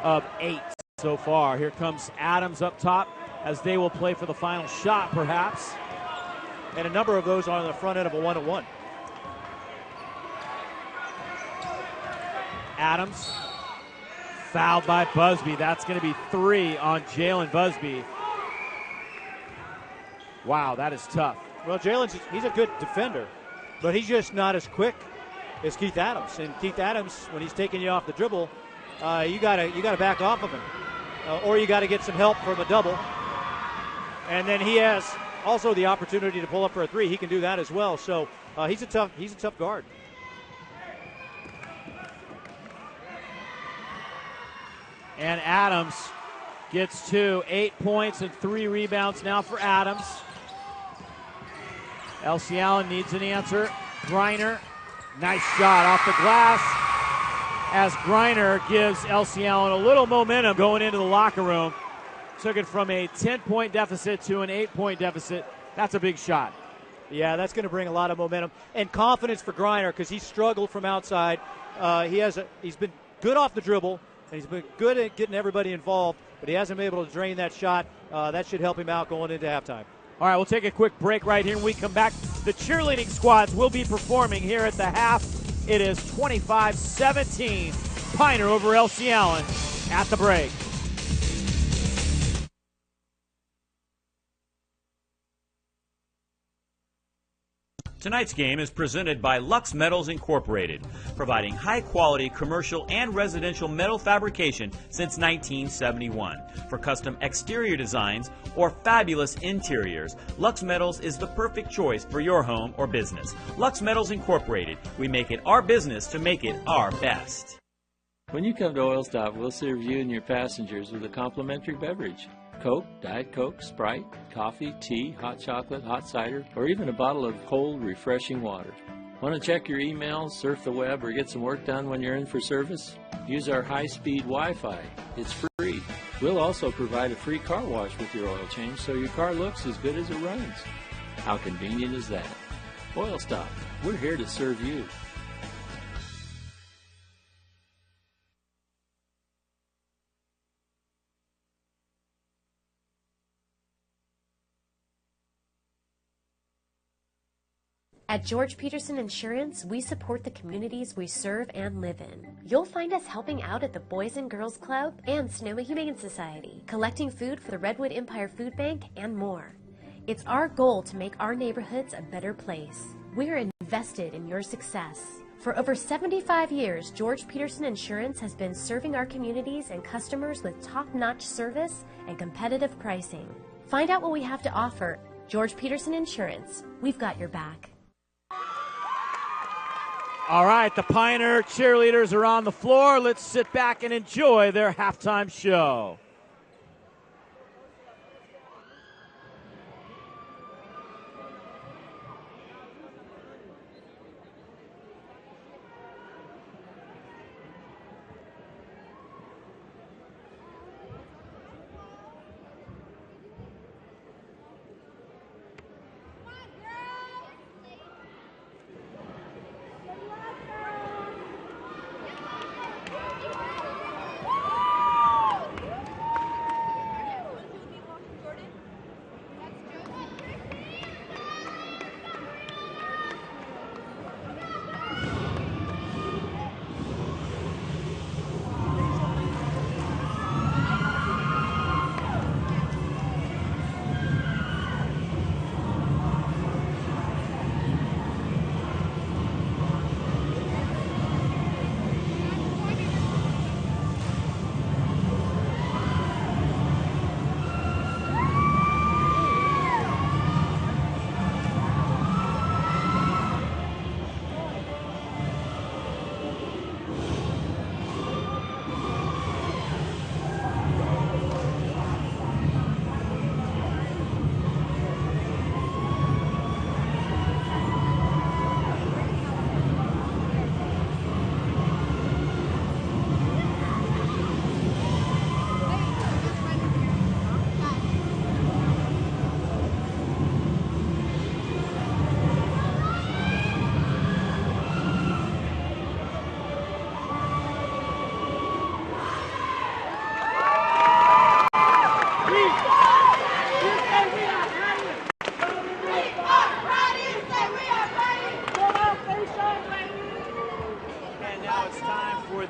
of 8 so far. Here comes Adams up top as they will play for the final shot, perhaps. And a number of those are on the front end of a 1-on-1. Adams fouled by Busby. That's going to be 3 on Jalen Busby. Wow, that is tough. Well, he's a good defender, but he's just not as quick as Keith Adams. And Keith Adams, when he's taking you off the dribble, you gotta back off of him, or you got to get some help from a double. And then he has also the opportunity to pull up for a 3. He can do that as well. So he's a tough guard. And Adams gets 8 points and 3 rebounds now for Adams. Elsie Allen needs an answer. Griner, nice shot off the glass as Griner gives Elsie Allen a little momentum going into the locker room. Took it from a 10-point deficit to an 8-point deficit. That's a big shot. Yeah, that's going to bring a lot of momentum and confidence for Griner because he struggled from outside. He's been good off the dribble, and he's been good at getting everybody involved, but he hasn't been able to drain that shot. That should help him out going into halftime. All right, we'll take a quick break right here. When we come back, the cheerleading squads will be performing here at the half. It is 25-17, Piner over Elsie Allen at the break. Tonight's game is presented by Lux Metals Incorporated, providing high-quality commercial and residential metal fabrication since 1971. For custom exterior designs or fabulous interiors, Lux Metals is the perfect choice for your home or business. Lux Metals Incorporated. We make it our business to make it our best. When you come to Oil Stop, we'll serve you and your passengers with a complimentary beverage. Coke, Diet Coke, Sprite, coffee, tea, hot chocolate, hot cider, or even a bottle of cold, refreshing water. Want to check your emails, surf the web, or get some work done when you're in for service? Use our high-speed Wi-Fi. It's free. We'll also provide a free car wash with your oil change so your car looks as good as it runs. How convenient is that? Oil Stop. We're here to serve you. At George Peterson Insurance, we support the communities we serve and live in. You'll find us helping out at the Boys and Girls Club and Sonoma Humane Society, collecting food for the Redwood Empire Food Bank, and more. It's our goal to make our neighborhoods a better place. We're invested in your success. For over 75 years, George Peterson Insurance has been serving our communities and customers with top-notch service and competitive pricing. Find out what we have to offer. George Peterson Insurance. We've got your back. All right, the Pioneer cheerleaders are on the floor. Let's sit back and enjoy their halftime show.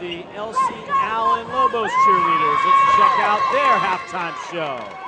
The Elsie, Allen, Lobos cheerleaders. Let's check out their halftime show.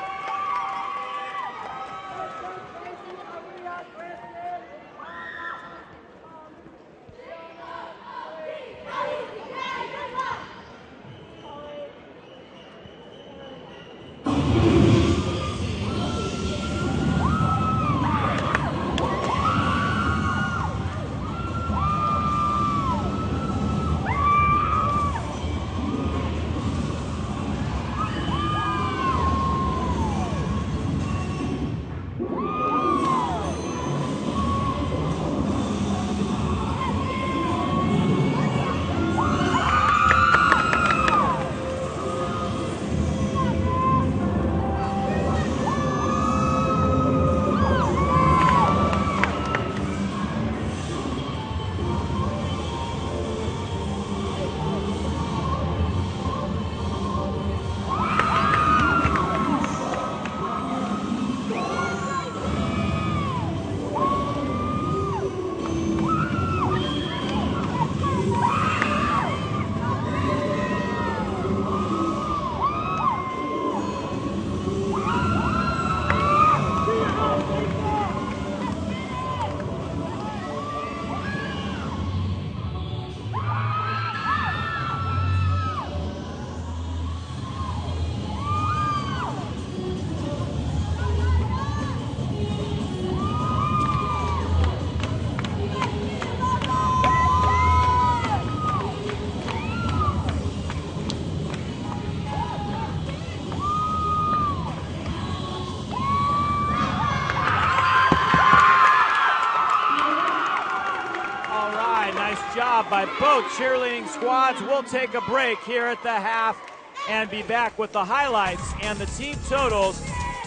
Job by both cheerleading squads. We'll take a break here at the half and be back with the highlights and the team totals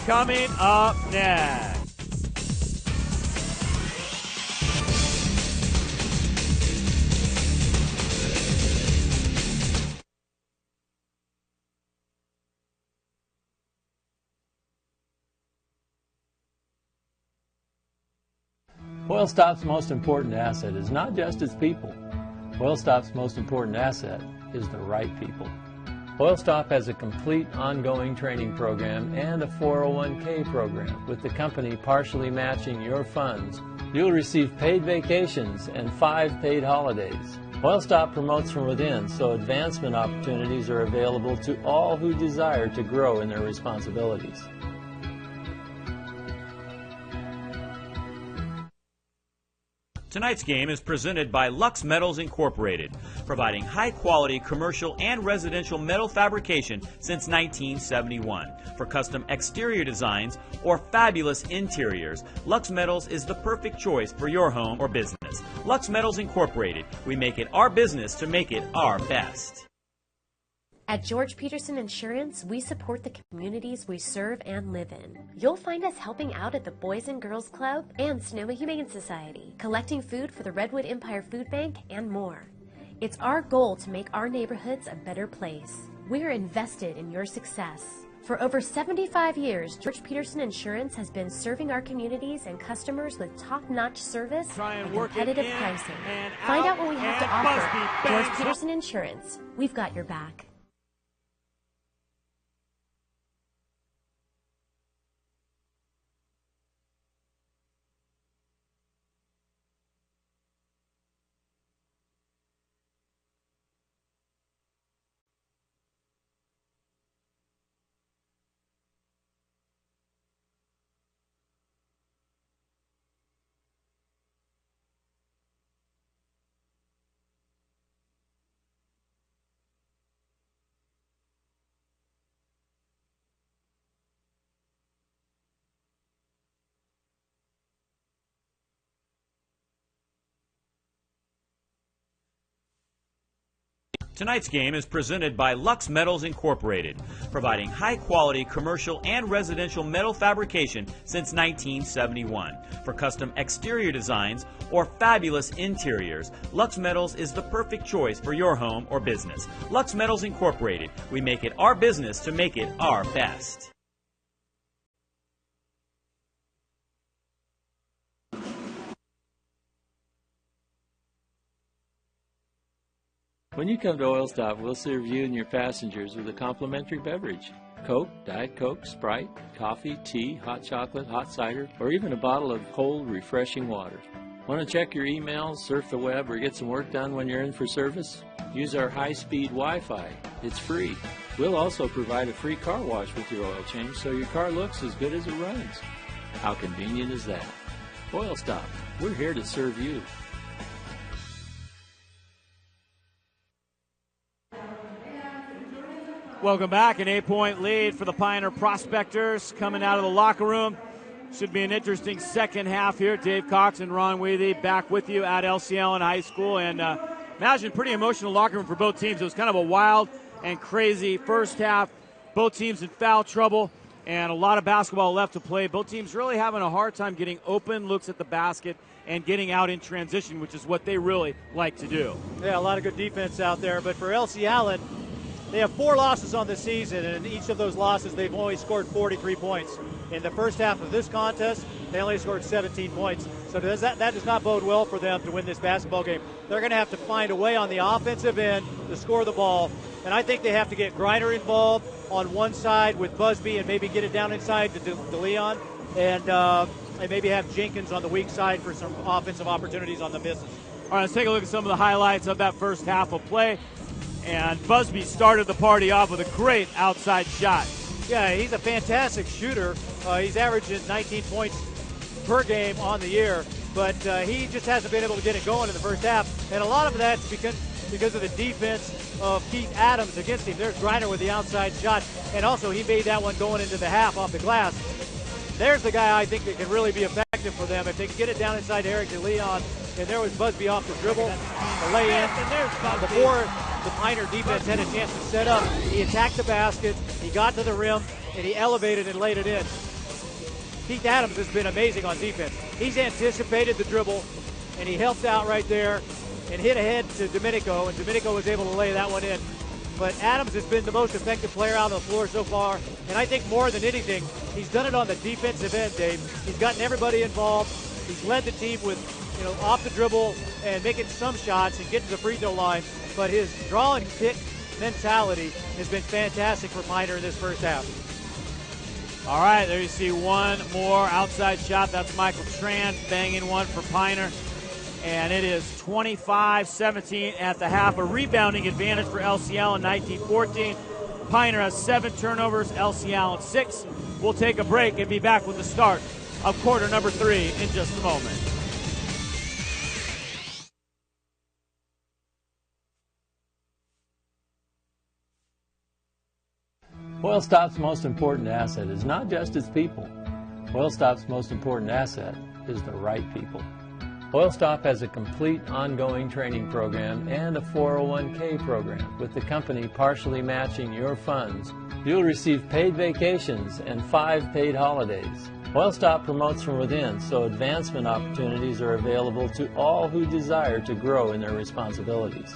coming up next. Oilstop's most important asset is not just its people. Oilstop's most important asset is the right people. Oilstop has a complete ongoing training program and a 401k program, with the company partially matching your funds. You'll receive paid vacations and 5 paid holidays. Oilstop promotes from within, so advancement opportunities are available to all who desire to grow in their responsibilities. Tonight's game is presented by Lux Metals Incorporated, providing high-quality commercial and residential metal fabrication since 1971. For custom exterior designs or fabulous interiors, Lux Metals is the perfect choice for your home or business. Lux Metals Incorporated, we make it our business to make it our best. At George Peterson Insurance, we support the communities we serve and live in. You'll find us helping out at the Boys and Girls Club and Sonoma Humane Society, collecting food for the Redwood Empire Food Bank, and more. It's our goal to make our neighborhoods a better place. We're invested in your success. For over 75 years, George Peterson Insurance has been serving our communities and customers with top-notch service and competitive pricing. Find out what we have to offer. George Peterson Insurance. We've got your back. Tonight's game is presented by Lux Metals Incorporated, providing high-quality commercial and residential metal fabrication since 1971. For custom exterior designs or fabulous interiors, Lux Metals is the perfect choice for your home or business. Lux Metals Incorporated, we make it our business to make it our best. When you come to Oilstop, we'll serve you and your passengers with a complimentary beverage. Coke, Diet Coke, Sprite, coffee, tea, hot chocolate, hot cider, or even a bottle of cold, refreshing water. Want to check your emails, surf the web, or get some work done when you're in for service? Use our high-speed Wi-Fi. It's free. We'll also provide a free car wash with your oil change, so your car looks as good as it runs. How convenient is that? Oilstop, we're here to serve you. Welcome back. An 8-point lead for the Pioneer Prospectors coming out of the locker room. Should be an interesting second half here. Dave Cox and Ron Weathy back with you at LCL in high school. And imagine pretty emotional locker room for both teams. It was kind of a wild and crazy first half. Both teams in foul trouble and a lot of basketball left to play. Both teams really having a hard time getting open looks at the basket and getting out in transition, which is what they really like to do. Yeah, a lot of good defense out there. But for Elsie Allen, they have 4 losses on the season, and in each of those losses, they've only scored 43 points. In the first half of this contest, they only scored 17 points. So that does not bode well for them to win this basketball game. They're going to have to find a way on the offensive end to score the ball, and I think they have to get Griner involved on one side with Busby and maybe get it down inside to DeLeon, and maybe have Jenkins on the weak side for some offensive opportunities on the misses. All right, let's take a look at some of the highlights of that first half of play. And Busby started the party off with a great outside shot. Yeah, he's a fantastic shooter. He's averaging 19 points per game on the year, but he just hasn't been able to get it going in the first half. And a lot of that's because of the defense of Keith Adams against him. There's Griner with the outside shot, and also he made that one going into the half off the glass. There's the guy I think that can really be effective for them if they can get it down inside Eric DeLeon. And there was Busby off the dribble, the lay-in. And there's Busby. Before the Pioneer defense had a chance to set up, he attacked the basket, he got to the rim, and he elevated and laid it in. Keith Adams has been amazing on defense. He's anticipated the dribble, and he helped out right there and hit ahead to Domenico, and Domenico was able to lay that one in. But Adams has been the most effective player out on the floor so far, and I think more than anything, he's done it on the defensive end, Dave. He's gotten everybody involved. He's led the team with, off the dribble and making some shots and getting to the free throw line. But his draw and kick mentality has been fantastic for Piner in this first half. All right, there you see one more outside shot. That's Michael Tran banging one for Piner. And it is 25-17 at the half. A rebounding advantage for LCL in 1914. Piner has 7 turnovers, LCL 6. We'll take a break and be back with the start of quarter number 3 in just a moment. Oilstop's most important asset is not just its people. Oilstop's most important asset is the right people. Oilstop has a complete ongoing training program and a 401k program. With the company partially matching your funds, you'll receive paid vacations and 5 paid holidays. Oilstop promotes from within, so advancement opportunities are available to all who desire to grow in their responsibilities.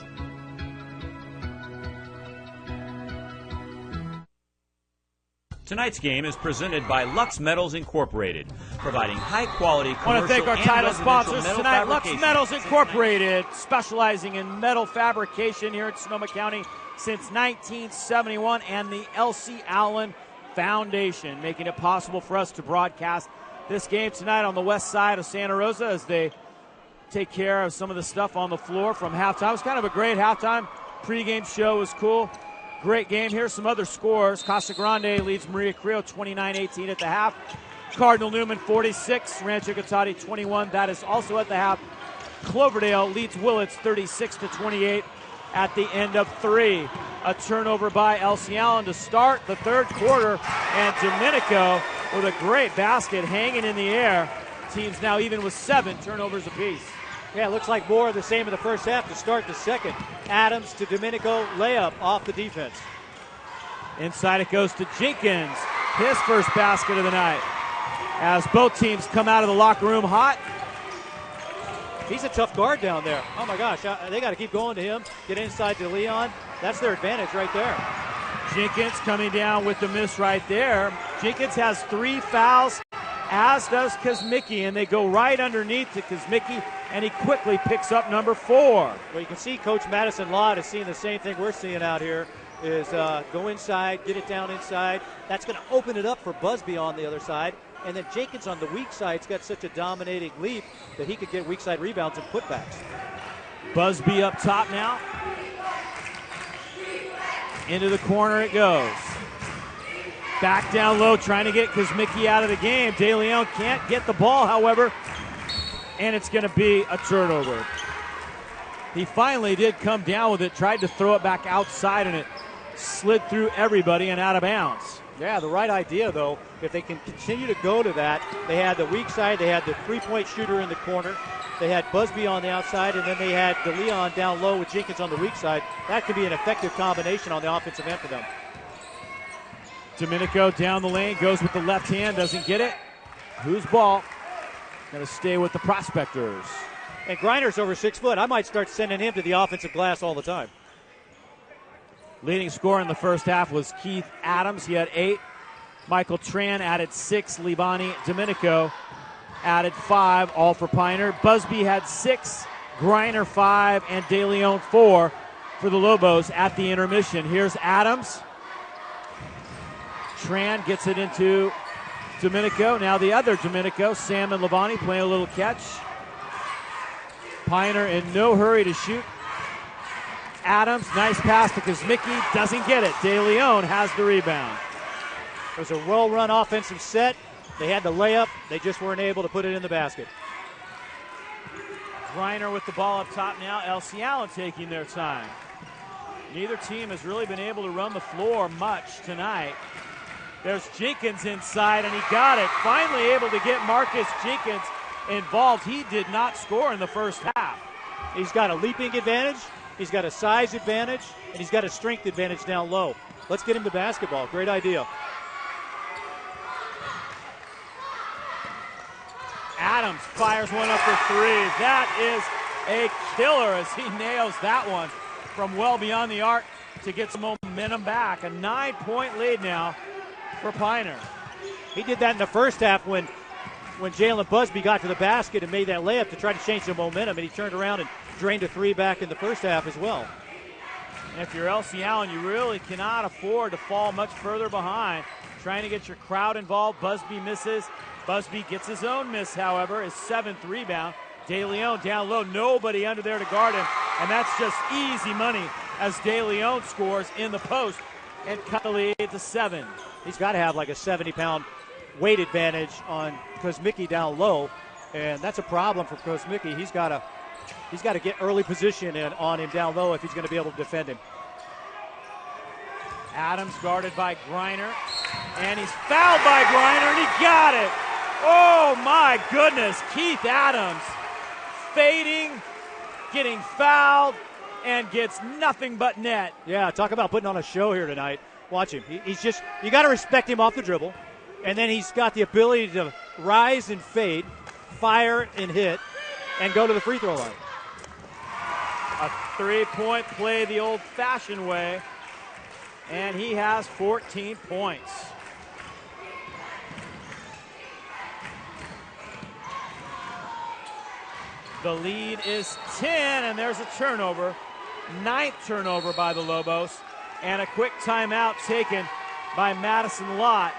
Tonight's game is presented by Lux Metals Incorporated, providing high-quality commercial I want to thank our and title residential sponsors metal tonight, Lux fabrication. Metals Incorporated, specializing in metal fabrication here in Sonoma County since 1971, and the Elsie Allen Foundation, making it possible for us to broadcast this game tonight on the west side of Santa Rosa as they take care of some of the stuff on the floor from halftime. It was kind of a great halftime. Pre-game show was cool. Great game. Here's some other scores. Casa Grande leads Maria Creo 29-18 at the half. Cardinal Newman 46, Rancho Cotati 21. That is also at the half. Cloverdale leads Willits 36-28 at the end of 3. A turnover by Elsie Allen to start the third quarter, and Domenico with a great basket hanging in the air. Team's now even with 7 turnovers apiece. Yeah, it looks like more of the same in the first half to start the second. Adams to Domenico, layup off the defense. Inside it goes to Jenkins, his first basket of the night. As both teams come out of the locker room hot. He's a tough guard down there. Oh my gosh, they got to keep going to him, get inside to Leon. That's their advantage right there. Jenkins coming down with the miss right there. Jenkins has 3 fouls, as does Kosmicki, and they go right underneath to Kosmicki, and he quickly picks up number 4. Well, you can see Coach Madison Lott is seeing the same thing we're seeing out here, is go inside, get it down inside. That's going to open it up for Busby on the other side. And then Jenkins on the weak side's got such a dominating leap that he could get weak side rebounds and putbacks. Busby up top now. Into the corner it goes. Back down low, trying to get Kosmicki out of the game. De Leon can't get the ball, however, and it's going to be a turnover. He finally did come down with it, tried to throw it back outside, and it slid through everybody and out of bounds. Yeah, the right idea, though, if they can continue to go to that, they had the weak side, they had the three-point shooter in the corner, they had Busby on the outside, and then they had De Leon down low with Jenkins on the weak side. That could be an effective combination on the offensive end for them. Domenico down the lane, goes with the left hand, doesn't get it. Whose ball? Going to stay with the Prospectors. And Griner's over 6 foot. I might start sending him to the offensive glass all the time. Leading scorer in the first half was Keith Adams. He had 8. Michael Tran added 6. Libani Domenico added 5, all for Piner. Busby had 6, Griner 5, and De Leon 4 for the Lobos at the intermission. Here's Adams. Tran gets it into Domenico. Now the other Domenico, Sam and Libani playing a little catch. Piner in no hurry to shoot. Adams, nice pass to Kosmicki, doesn't get it. De Leon has the rebound. It was a well-run offensive set. They had the layup. They just weren't able to put it in the basket. Griner with the ball up top now. Elsie Allen taking their time. Neither team has really been able to run the floor much tonight. There's Jenkins inside, and he got it. Finally able to get Marcus Jenkins involved. He did not score in the first half. He's got a leaping advantage. He's got a size advantage, and he's got a strength advantage down low. Let's get him the basketball. Great idea. Adams fires one up for 3. That is a killer as he nails that one from well beyond the arc to get some momentum back. A 9-point lead now for Piner. He did that in the first half when when Jalen Busby got to the basket and made that layup to try to change the momentum, and he turned around and drained a three back in the first half as well. And if you're Elsie Allen, you really cannot afford to fall much further behind. Trying to get your crowd involved. Busby misses. Busby gets his own miss, however, his 7th rebound. De Leon down low, nobody under there to guard him, and that's just easy money as De Leon scores in the post and cut the lead to 7. He's got to have like a 70-pound weight advantage on Kosmicki down low, and that's a problem for Kosmicki. He's got to get early position on him down low if he's going to be able to defend him. Adams guarded by Griner, and he's fouled by Griner, and he got it. Oh my goodness, Keith Adams fading, getting fouled, and gets nothing but net. Yeah, talk about putting on a show here tonight. Watch him. He's just, you got to respect him off the dribble, and then he's got the ability to rise and fade, fire and hit, and go to the free throw line. A three-point play the old-fashioned way, and he has 14 points. The lead is 10, and there's a turnover. 9th turnover by the Lobos, and a quick timeout taken by Madison Lott.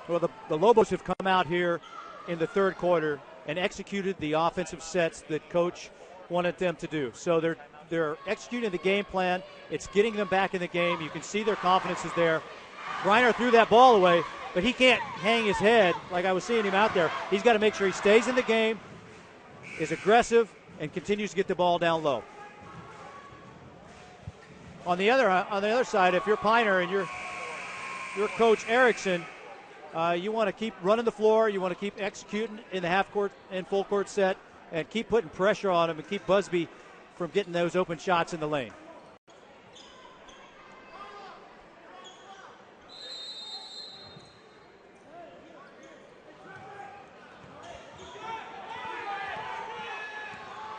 Well, the Lobos have come out here in the third quarter and executed the offensive sets that Coach wanted them to do. So they're executing the game plan. It's getting them back in the game. You can see their confidence is there. Griner threw that ball away, but he can't hang his head like I was seeing him out there. He's got to make sure he stays in the game, is aggressive, and continues to get the ball down low. On the other side, if you're Piner and you're Coach Erickson, you want to keep running the floor. You want to keep executing in the half court and full court set, and keep putting pressure on him and keep Busby from getting those open shots in the lane.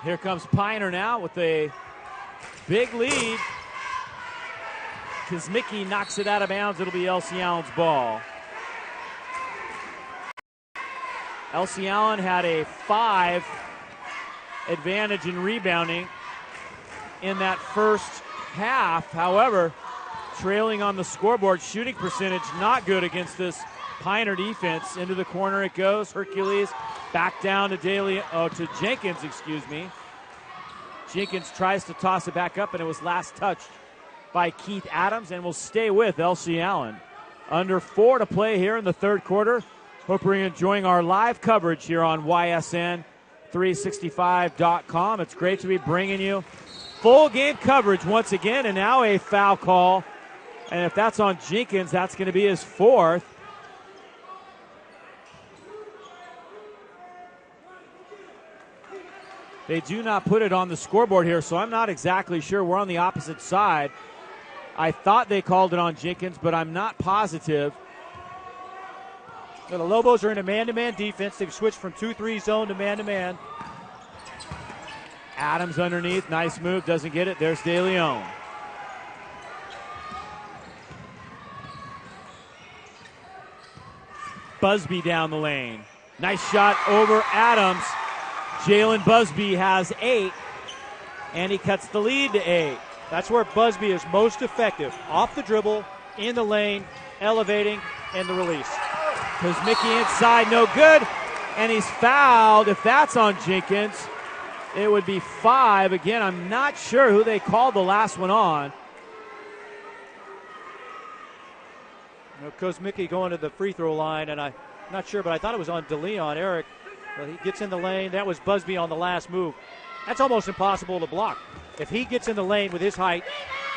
Here comes Piner now with a big lead. Kosmicki knocks it out of bounds. It'll be Elsie Allen's ball. Elsie Allen had a 5 advantage in rebounding in that first half. However, trailing on the scoreboard, shooting percentage not good against this Piner defense. Into the corner it goes. Hercules back down to Jenkins, excuse me. Jenkins tries to toss it back up, and it was last touched by Keith Adams, and will stay with Elsie Allen. Under 4 to play here in the third quarter. Hope you're enjoying our live coverage here on YSN365.com. It's great to be bringing you full game coverage once again, and now a foul call. And if that's on Jenkins, that's going to be his 4th. They do not put it on the scoreboard here, so I'm not exactly sure. We're on the opposite side. I thought they called it on Jenkins, but I'm not positive. So the Lobos are in a man-to-man defense. They've switched from 2-3 zone to man-to-man. Adams underneath. Nice move. Doesn't get it. There's De Leon. Busby down the lane. Nice shot over Adams. Jalen Busby has 8, and he cuts the lead to 8. That's where Busby is most effective. Off the dribble, in the lane, elevating, and the release. Kosmicki inside, no good, and he's fouled. If that's on Jenkins, it would be 5. Again, I'm not sure who they called the last one on. Kosmicki going to the free throw line, and I'm not sure, but I thought it was on De Leon, Eric. But he gets in the lane. That was Busby on the last move. That's almost impossible to block. If he gets in the lane with his height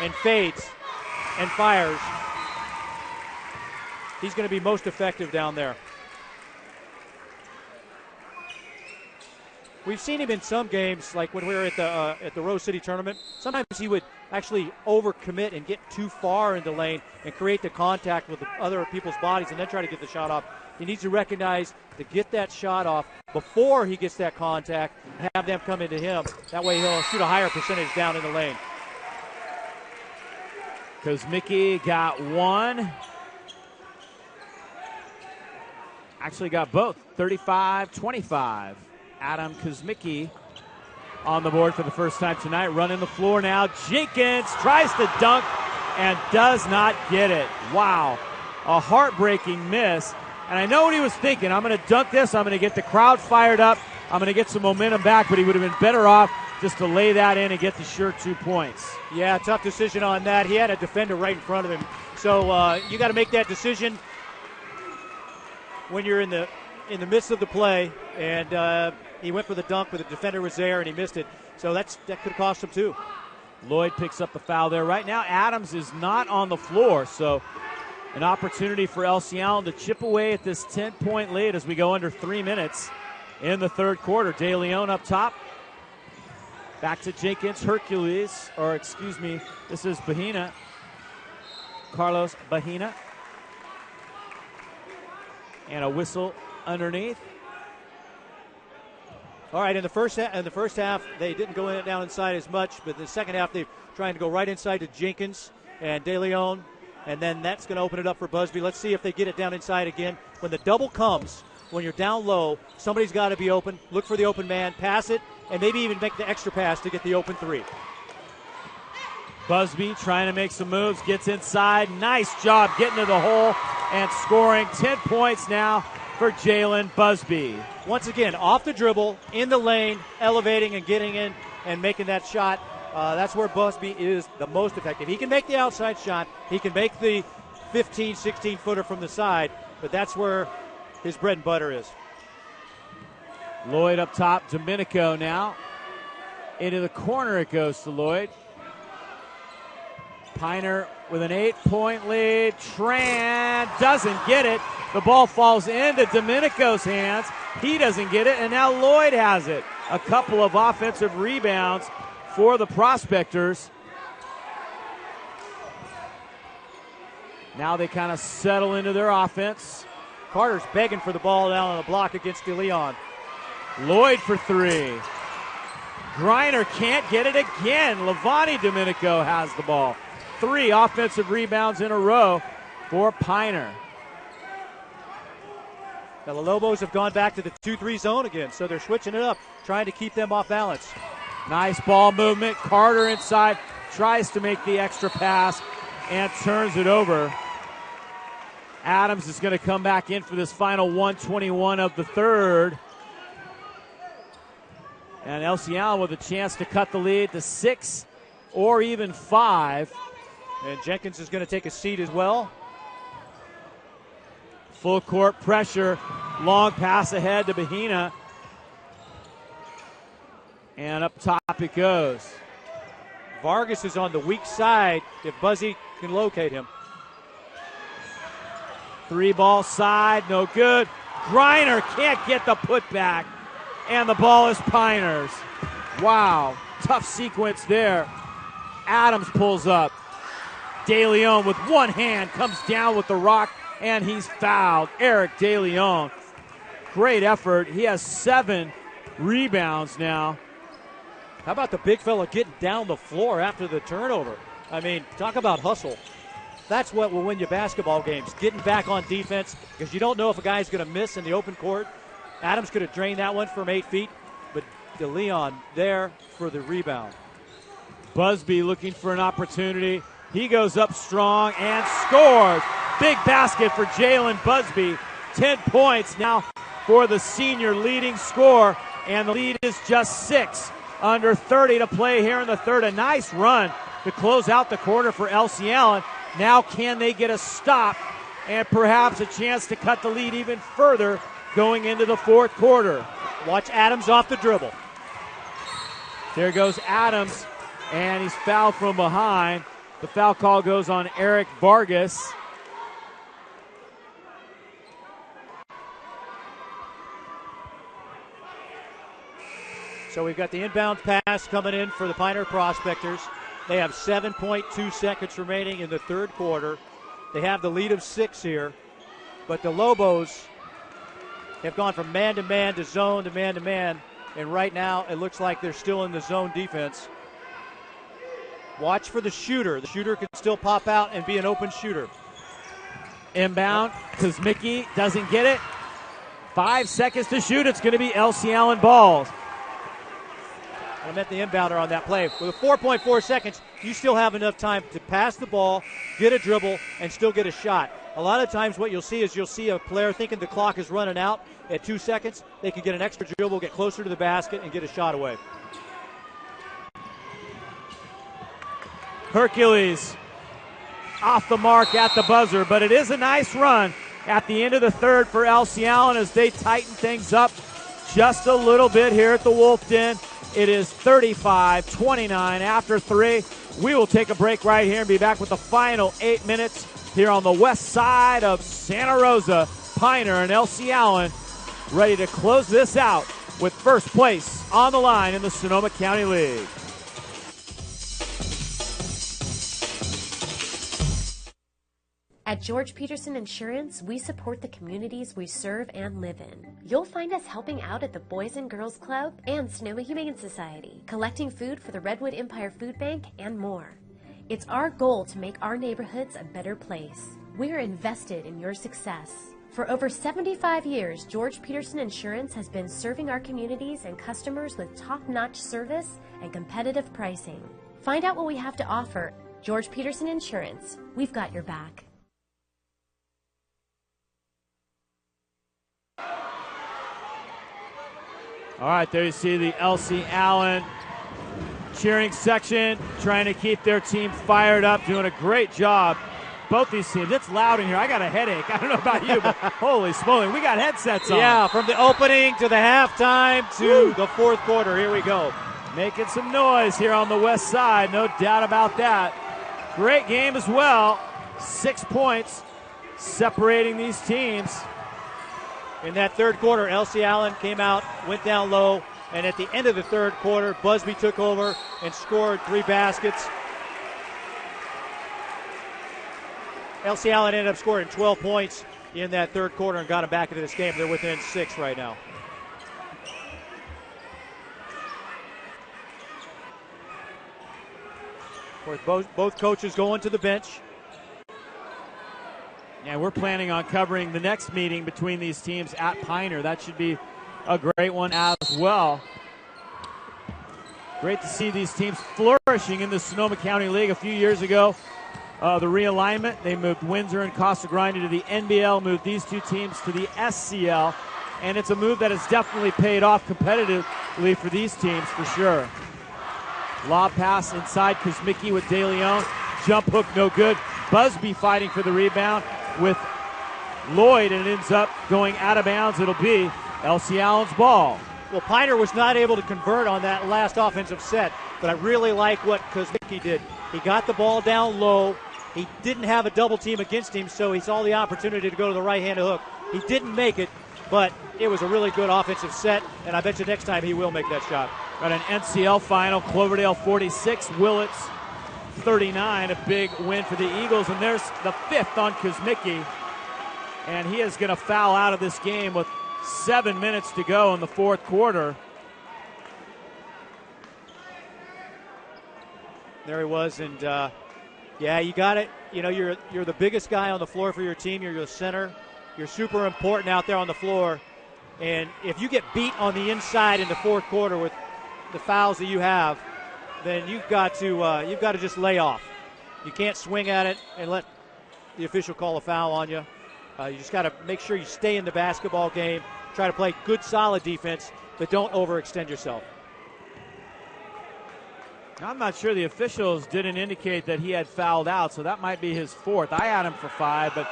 and fades and fires, he's going to be most effective down there. We've seen him in some games, like when we were at the Rose City tournament. Sometimes he would actually overcommit and get too far in the lane and create the contact with the other people's bodies and then try to get the shot off. He needs to recognize to get that shot off before he gets that contact and have them come into him. That way he'll shoot a higher percentage down in the lane. Kosmicki got 1. Actually got both, 35-25. Adam Kuzmicki on the board for the first time tonight, running the floor now. Jenkins tries to dunk and does not get it. Wow, a heartbreaking miss. And I know what he was thinking. I'm going to dunk this. I'm going to get the crowd fired up. I'm going to get some momentum back, but he would have been better off just to lay that in and get the sure 2 points. Yeah, tough decision on that. He had a defender right in front of him. So you got to make that decision when you're in the midst of the play. And he went for the dunk, but the defender was there, and he missed it. So that could have cost him, too. Lloyd picks up the foul there. Right now, Adams is not on the floor, so an opportunity for Elsie Allen to chip away at this 10-point lead as we go under 3 minutes in the third quarter. De Leon up top. Back to Jenkins, this is Bahina. Carlos Bahina. And a whistle underneath. All right, in the first half, they didn't go down inside as much, but in the second half, they're trying to go right inside to Jenkins and De Leon, and then that's going to open it up for Busby. Let's see if they get it down inside again. When the double comes, when you're down low, somebody's got to be open. Look for the open man, pass it, and maybe even make the extra pass to get the open three. Busby trying to make some moves, gets inside. Nice job getting to the hole and scoring. 10 points now for Jalen Busby. Once again, off the dribble, in the lane, elevating and getting in and making that shot. That's where Busby is the most effective. He can make the outside shot. He can make the 15, 16-footer from the side, but that's where his bread and butter is. Lloyd up top, Domenico now. Into the corner it goes to Lloyd. Piner with an 8-point lead. Tran doesn't get it. The ball falls into Domenico's hands. He doesn't get it, and now Lloyd has it. A couple of offensive rebounds for the Prospectors. Now they kind of settle into their offense. Carter's begging for the ball down on the block against De Leon. Lloyd for three. Griner can't get it again. Levani Domenico has the ball. 3 offensive rebounds in a row for Piner. Now the Lobos have gone back to the 2-3 zone again, so they're switching it up, trying to keep them off balance. Nice ball movement. Carter inside, tries to make the extra pass and turns it over. Adams is going to come back in for this final 1:21 of the third. And Elsie Allen with a chance to cut the lead to 6 or even 5. And Jenkins is going to take a seat as well. Full court pressure. Long pass ahead to Bahina. And up top it goes. Vargas is on the weak side if Buzzy can locate him. 3-ball side, no good. Griner can't get the putback. And the ball is Piner's. Wow, tough sequence there. Adams pulls up. De Leon with one hand comes down with the rock, and he's fouled. Eric De Leon. Great effort. He has 7 rebounds now. How about the big fella getting down the floor after the turnover? I mean, talk about hustle. That's what will win you basketball games, getting back on defense, because you don't know if a guy's going to miss in the open court. Adams could have drained that one from 8 feet, but De Leon there for the rebound. Busby looking for an opportunity. He goes up strong and scores. Big basket for Jalen Busby. 10 points now for the senior leading scorer, and the lead is just 6. Under 30 to play here in the third. A nice run to close out the quarter for Elsie Allen. Now can they get a stop and perhaps a chance to cut the lead even further going into the fourth quarter? Watch Adams off the dribble. There goes Adams, and he's fouled from behind. The foul call goes on Eric Vargas. So we've got the inbound pass coming in for the Pioneer Prospectors. They have 7.2 seconds remaining in the third quarter. They have the lead of 6 here, but the Lobos have gone from man-to-man to zone to man-to-man, and right now it looks like they're still in the zone defense. Watch for the shooter. The shooter can still pop out and be an open shooter. Inbound, Kuzmicki doesn't get it. 5 seconds to shoot. It's going to be Elsie Allen balls. I meant the inbounder on that play. With 4.4 seconds, you still have enough time to pass the ball, get a dribble, and still get a shot. A lot of times what you'll see is a player thinking the clock is running out at 2 seconds. They can get an extra dribble, get closer to the basket, and get a shot away. Hercules off the mark at the buzzer, but it is a nice run at the end of the third for Elsie Allen as they tighten things up just a little bit here at the Wolf Den. It is 35-29 after 3. We will take a break right here and be back with the final 8 minutes here on the west side of Santa Rosa. Piner and Elsie Allen ready to close this out with first place on the line in the Sonoma County League. At George Peterson Insurance, we support the communities we serve and live in. You'll find us helping out at the Boys and Girls Club and Sonoma Humane Society, collecting food for the Redwood Empire Food Bank, and more. It's our goal to make our neighborhoods a better place. We're invested in your success. For over 75 years, George Peterson Insurance has been serving our communities and customers with top-notch service and competitive pricing. Find out what we have to offer. George Peterson Insurance, we've got your back. All right, there you see the Elsie Allen cheering section, trying to keep their team fired up, doing a great job. Both these teams. It's loud in here. I got a headache. I don't know about you, but holy smoly, we got headsets on. Yeah, from the opening to the halftime to the fourth quarter. Here we go. Making some noise here on the west side, no doubt about that. Great game as well. 6 points separating these teams. In that third quarter, Elsie Allen came out, went down low, and at the end of the third quarter, Busby took over and scored 3 baskets. Elsie Allen ended up scoring 12 points in that third quarter and got them back into this game. They're within 6 right now. Of course, both coaches going to the bench. And we're planning on covering the next meeting between these teams at Piner. That should be a great one as well. Great to see these teams flourishing in the Sonoma County League. A few years ago, the realignment, they moved Windsor and Casa Grande to the NBL, moved these 2 teams to the SCL, and it's a move that has definitely paid off competitively for these teams for sure. Lob pass inside Kuzmicki with De Leon. Jump hook no good. Busby fighting for the rebound with Lloyd, and it ends up going out of bounds. It'll be Elsie Allen's ball. Well, Piner was not able to convert on that last offensive set, but I really like what Kuzmicki did. He got the ball down low. He didn't have a double team against him, so he saw the opportunity to go to the right-handed hook. He didn't make it, but it was a really good offensive set, and I bet you next time he will make that shot. Got an NCL final, Cloverdale 46, Willits 39, a big win for the Eagles, and there's the 5th on Kuzmicki, and he is going to foul out of this game with 7 minutes to go in the fourth quarter. There he was, and yeah, you got it. You know, you're the biggest guy on the floor for your team. You're the center. You're super important out there on the floor, and if you get beat on the inside in the fourth quarter with the fouls that you have, then you've got to just lay off. You can't swing at it and let the official call a foul on you. You just got to make sure you stay in the basketball game, try to play good, solid defense, but don't overextend yourself. I'm not sure the officials didn't indicate that he had fouled out, so that might be his 4th. I had him for 5, but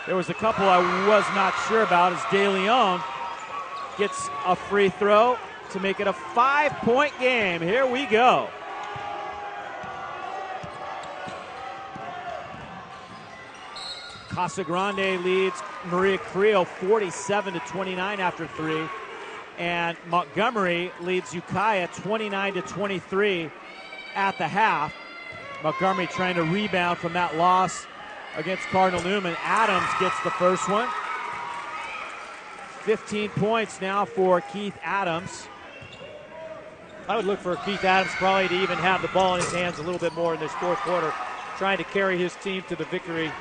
there was a couple I was not sure about as De Leon gets a free throw to make it a 5-point game. Here we go. Casa Grande leads Maria Creel 47-29 after 3. And Montgomery leads Ukiah 29-23 at the half. Montgomery trying to rebound from that loss against Cardinal Newman. Adams gets the first one. 15 points now for Keith Adams. I would look for Keith Adams probably to even have the ball in his hands a little bit more in this fourth quarter, trying to carry his team to the victory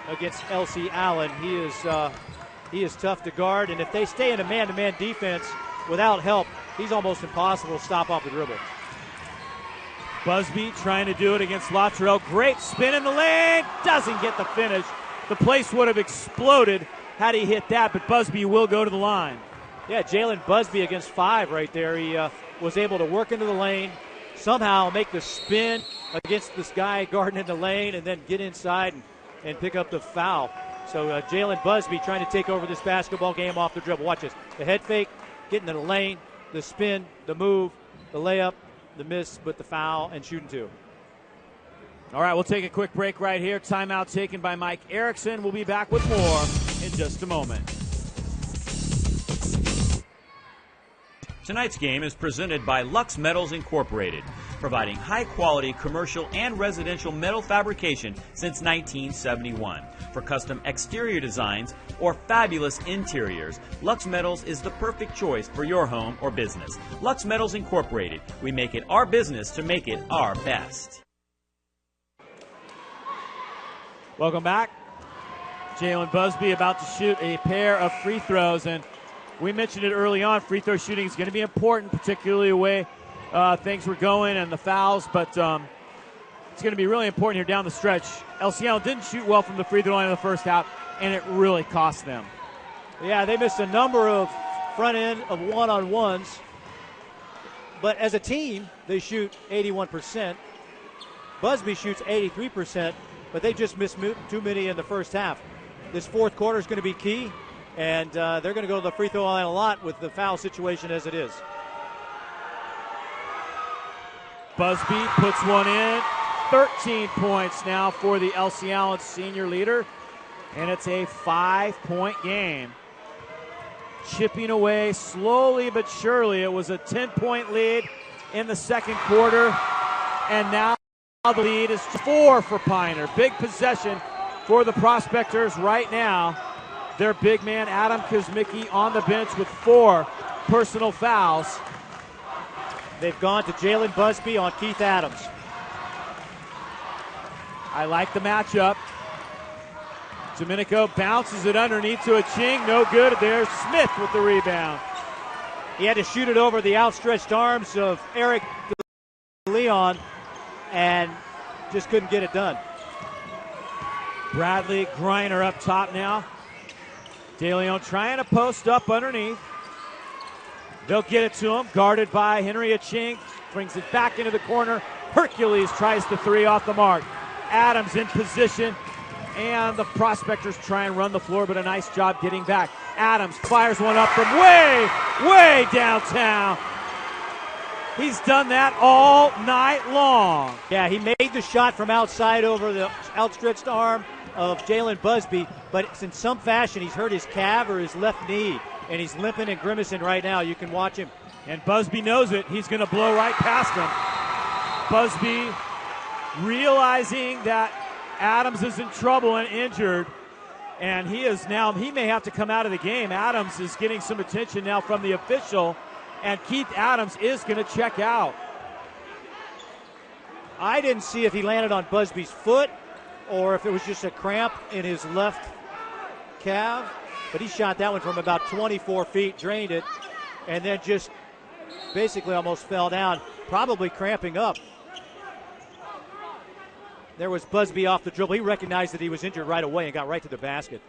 against Elsie Allen. He is He is tough to guard, and if they stay in a man-to-man defense without help, he's almost impossible to stop off the dribble. Busby trying to do it against Luttrell. Great spin in the lane. Doesn't get the finish. The place would have exploded had he hit that, but Busby will go to the line. Yeah, Jalen Busby against 5 right there. He was able to work into the lane, somehow make the spin against this guy guarding in the lane, and then get inside and pick up the foul. So Jalen Busby trying to take over this basketball game off the dribble. Watch this. The head fake, getting in the lane, the spin, the move, the layup, the miss, but the foul, and shooting 2. All right, we'll take a quick break right here. Timeout taken by Mike Erickson. We'll be back with more in just a moment. Tonight's game is presented by Lux Metals Incorporated, providing high-quality commercial and residential metal fabrication since 1971. For custom exterior designs or fabulous interiors, Lux Metals is the perfect choice for your home or business. Lux Metals Incorporated. We make it our business to make it our best. Welcome back. Jalen Busby about to shoot a pair of free throws, and we mentioned it early on. Free throw shooting is going to be important, particularly the way things were going and the fouls, but it's going to be really important here down the stretch. LCL didn't shoot well from the free throw line in the first half, and it really cost them. Yeah, they missed a number of front end of one-on-ones, but as a team, they shoot 81%. Busby shoots 83%, but they just missed too many in the first half. This fourth quarter is going to be key, and they're going to go to the free throw line a lot with the foul situation as it is. Busby puts one in. 13 points now for the Elsie Allen senior leader, and it's a 5-point game. Chipping away slowly but surely. It was a 10-point lead in the second quarter, and now the lead is 4 for Pioneer. Big possession for the Prospectors right now. Their big man, Adam Kuzmicki, on the bench with 4 personal fouls. They've gone to Jalen Busby on Keith Adams. I like the matchup. Domenico bounces it underneath to a Ching. No good. There's Smith with the rebound. He had to shoot it over the outstretched arms of Eric Leon and just couldn't get it done. Bradley Griner up top now. DeLeon trying to post up underneath. They'll get it to him, guarded by Henry Aching. Brings it back into the corner. Hercules tries the 3 off the mark. Adams in position, and the Prospectors try and run the floor, but a nice job getting back. Adams fires one up from way downtown. He's done that all night long. Yeah, he made the shot from outside over the outstretched arm of Jalen Busby, but in some fashion he's hurt his calf or his left knee, and he's limping and grimacing right now. You can watch him. And Busby knows it. He's going to blow right past him. Busby realizing that Adams is in trouble and injured, and he may have to come out of the game. Adams is getting some attention now from the official, and Keith Adams is going to check out. I didn't see if he landed on Busby's foot or if it was just a cramp in his left calf, but he shot that one from about 24 feet, drained it, and then just basically almost fell down, probably cramping up. There was Busby off the dribble. He recognized that he was injured right away and got right to the basket.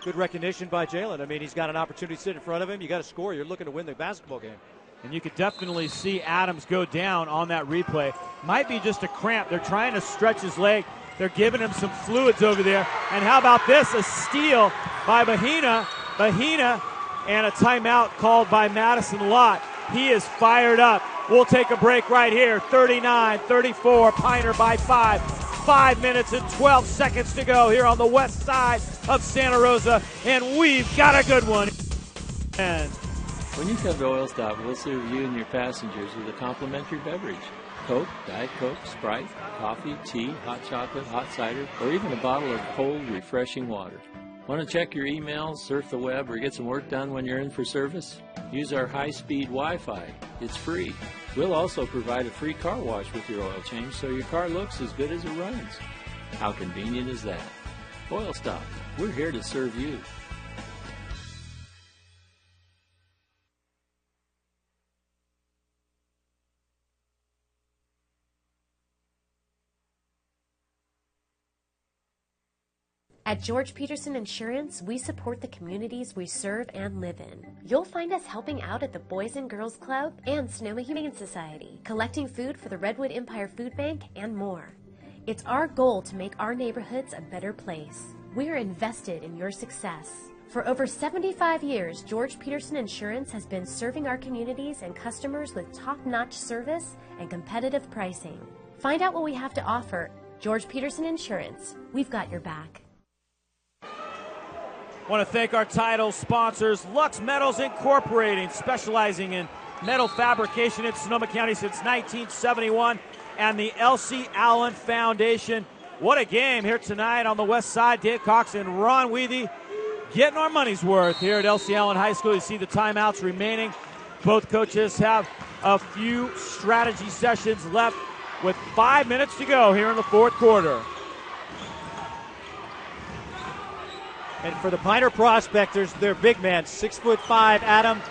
Good recognition by Jalen. I mean, he's got an opportunity to sit in front of him. You got to score. You're looking to win the basketball game. And you could definitely see Adams go down on that replay. Might be just a cramp. They're trying to stretch his leg. They're giving him some fluids over there. And how about this? A steal by Bahina. And a timeout called by Madison Lott. He is fired up. We'll take a break right here. 39-34, Pioneer by 5. 5 minutes and 12 seconds to go here on the west side of Santa Rosa. And we've got a good one. And when you come to Oil Stop, we'll serve you and your passengers with a complimentary beverage. Coke, Diet Coke, Sprite, coffee, tea, hot chocolate, hot cider, or even a bottle of cold, refreshing water. Want to check your emails, surf the web, or get some work done when you're in for service? Use our high-speed Wi-Fi. It's free. We'll also provide a free car wash with your oil change so your car looks as good as it runs. How convenient is that? Oil Stop. We're here to serve you. At George Peterson Insurance, we support the communities we serve and live in. You'll find us helping out at the Boys and Girls Club and Sonoma Humane Society, collecting food for the Redwood Empire Food Bank, and more. It's our goal to make our neighborhoods a better place. We are invested in your success. For over 75 years, George Peterson Insurance has been serving our communities and customers with top-notch service and competitive pricing. Find out what we have to offer. George Peterson Insurance. We've got your back. Want to thank our title sponsors, Lux Metals Incorporated, specializing in metal fabrication in Sonoma County since 1971, and the Elsie Allen Foundation. What a game here tonight on the west side. Dave Cox and Ron Weathy getting our money's worth here at Elsie Allen High School. You see the timeouts remaining. Both coaches have a few strategy sessions left with 5 minutes to go here in the fourth quarter. And for the Piner Prospectors, their big man, 6'5", Adam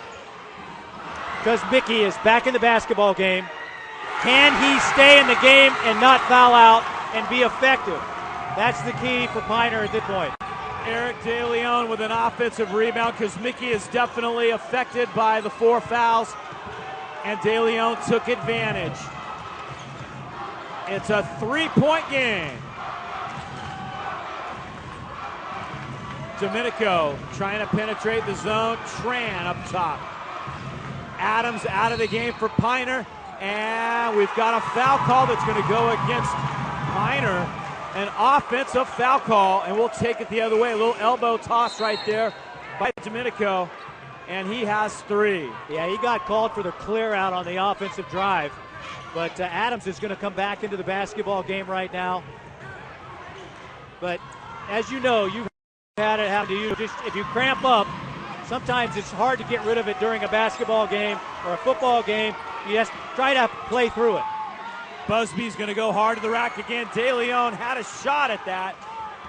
Kuzmicki, is back in the basketball game. Can he stay in the game and not foul out and be effective? That's the key for Piner at this point. Eric DeLeon with an offensive rebound. Kuzmicki is definitely affected by the 4 fouls, and DeLeon took advantage. It's a 3-point game. Domenico trying to penetrate the zone. Tran up top. Adams out of the game for Piner. And we've got a foul call that's going to go against Piner. An offensive foul call, and we'll take it the other way. A little elbow toss right there by Domenico, and he has 3. Yeah, he got called for the clear out on the offensive drive. But Adams is going to come back into the basketball game right now. But as you know, you've had it happen to you. Just if you cramp up, sometimes it's hard to get rid of it during a basketball game or a football game. You just try to play through it. Busby's going to go hard to the rack again. DeLeon had a shot at that,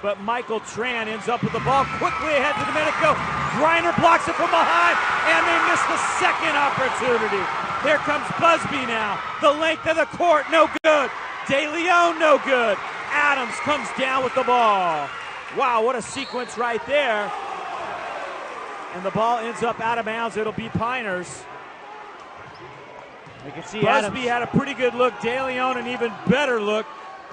but Michael Tran ends up with the ball quickly ahead to Domenico. Griner blocks it from behind, and they miss the second opportunity. Here comes Busby now. The length of the court, no good. DeLeon, no good. Adams comes down with the ball. Wow, what a sequence right there. And the ball ends up out of bounds. It'll be Piners. You can see Busby had a pretty good look. DeLeon an even better look.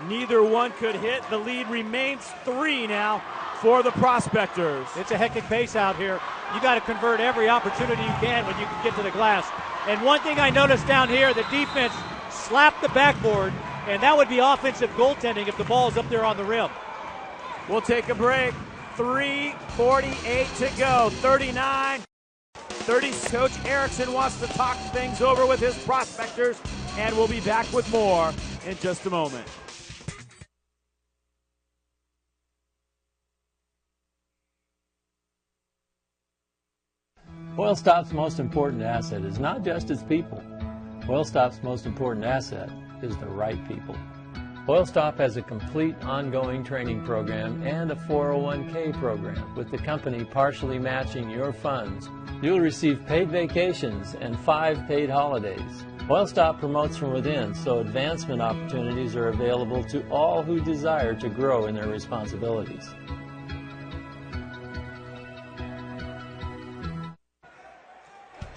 Neither one could hit. The lead remains 3 now for the Prospectors. It's a hectic pace out here. You got to convert every opportunity you can when you can get to the glass. And one thing I noticed down here, the defense slapped the backboard, and that would be offensive goaltending if the ball's up there on the rim. We'll take a break. 3:48 to go. 39. 30. Coach Erickson wants to talk things over with his Prospectors, and we'll be back with more in just a moment. Oilstop's most important asset is not just its people. Oilstop's most important asset is the right people. Oilstop has a complete ongoing training program and a 401k program, with the company partially matching your funds. You'll receive paid vacations and 5 paid holidays. Oilstop promotes from within, so advancement opportunities are available to all who desire to grow in their responsibilities.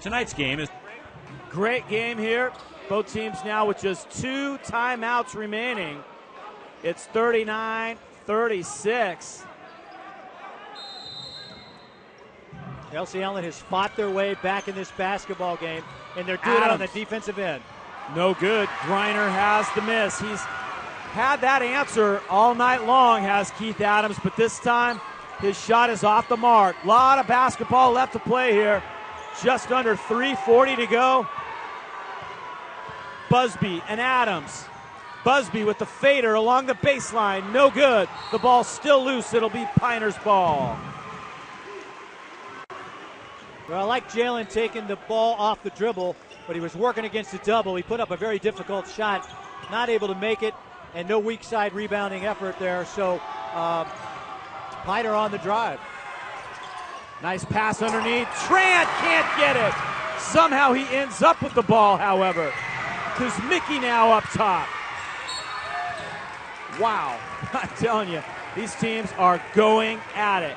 Tonight's game is great game here. Both teams now with just 2 timeouts remaining. It's 39-36. Elsie Allen has fought their way back in this basketball game, and they're doing it on the defensive end. No good. Griner has the miss. He's had that answer all night long, has Keith Adams, but this time his shot is off the mark. A lot of basketball left to play here. Just under 3:40 to go. Busby and Adams. Busby with the fader along the baseline. No good. The ball's still loose. It'll be Piner's ball. Well, I like Jalen taking the ball off the dribble, but he was working against the double. He put up a very difficult shot, not able to make it, and no weak side rebounding effort there. So Piner on the drive. Nice pass underneath. Tran can't get it. Somehow he ends up with the ball, however. Kuzmicki now up top. Wow. I'm telling you, These teams are going at it.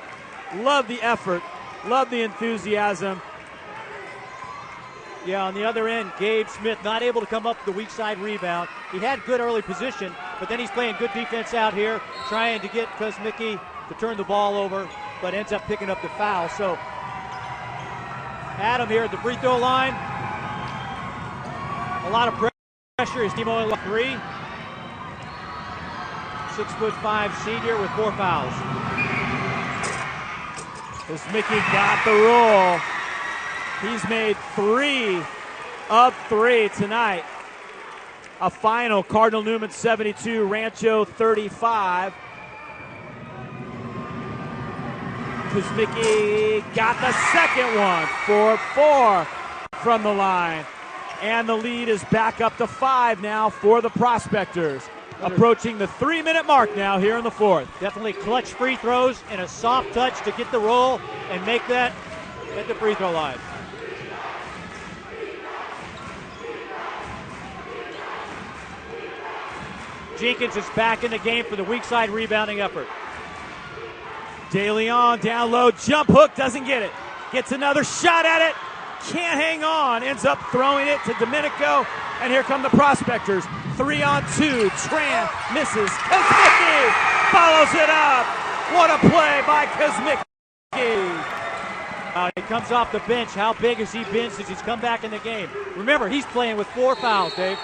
Love the effort. Love the enthusiasm. Yeah, on the other end, Gabe Smith not able to come up with the weak side rebound. He had good early position, but then he's playing good defense out here, trying to get Kuzmicki to turn the ball over, but ends up picking up the foul. So Adam here at the free throw line. A lot of pressure. His team only 3. 6'5" senior with 4 fouls. Kuzmicki got the roll. He's made 3 of 3 tonight. A final, Cardinal Newman 72, Rancho 35. Kuzmicki got the second one for 4 from the line. And the lead is back up to 5 now for the Prospectors. Approaching the 3-minute mark now here in the fourth. Definitely clutch free throws and a soft touch to get the roll and make that at the free throw line. Jenkins is back in the game for the weak side rebounding effort. De Leon down low, jump hook, doesn't get it. Gets another shot at it, can't hang on, ends up throwing it to Domenico, and here come the Prospectors. 3-on-2, Tran misses, Kuzmicki follows it up. What a play by Kuzmicki. He comes off the bench. How big has he been since he's come back in the game? Remember, he's playing with 4 fouls, Dave.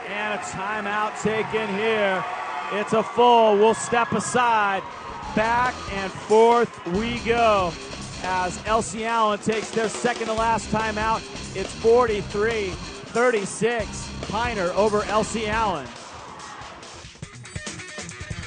And a timeout taken here. It's a full. We'll step aside. Back and forth we go as Elsie Allen takes their second to last timeout. It's 43-36. Piner over Elsie Allen.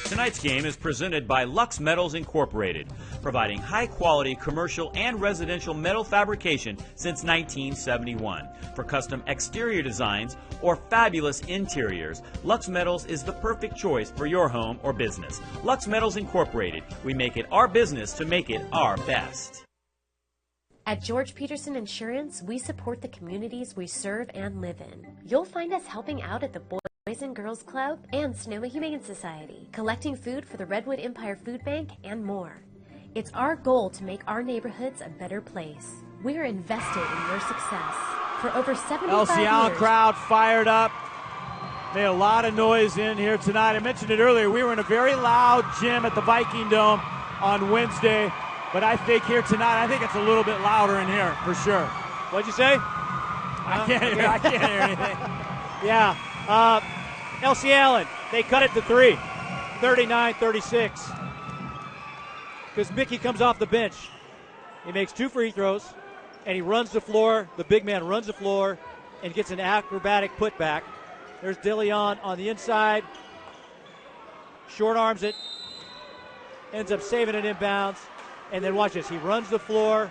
Tonight's game is presented by Lux Metals Incorporated, providing high-quality commercial and residential metal fabrication since 1971. For custom exterior designs or fabulous interiors, Lux Metals is the perfect choice for your home or business. Lux Metals Incorporated. We make it our business to make it our best. At George Peterson Insurance, we support the communities we serve and live in. You'll find us helping out at the Boys and Girls Club and Sonoma Humane Society, collecting food for the Redwood Empire Food Bank, and more. It's our goal to make our neighborhoods a better place. We're invested in your success. For over 75 Elsie Allen years, crowd fired up. Made a lot of noise in here tonight. I mentioned it earlier. We were in a very loud gym at the Viking Dome on Wednesday. But I think here tonight, I think it's a little bit louder in here for sure. What'd you say? I can't hear anything. Yeah. Elsie Allen, they cut it to 3. 39-36. Kuzmicki comes off the bench. He makes 2 free throws, and he runs the floor. The big man runs the floor and gets an acrobatic putback. There's De Leon on the inside. Short arms it. Ends up saving it inbounds. And then watch this. He runs the floor,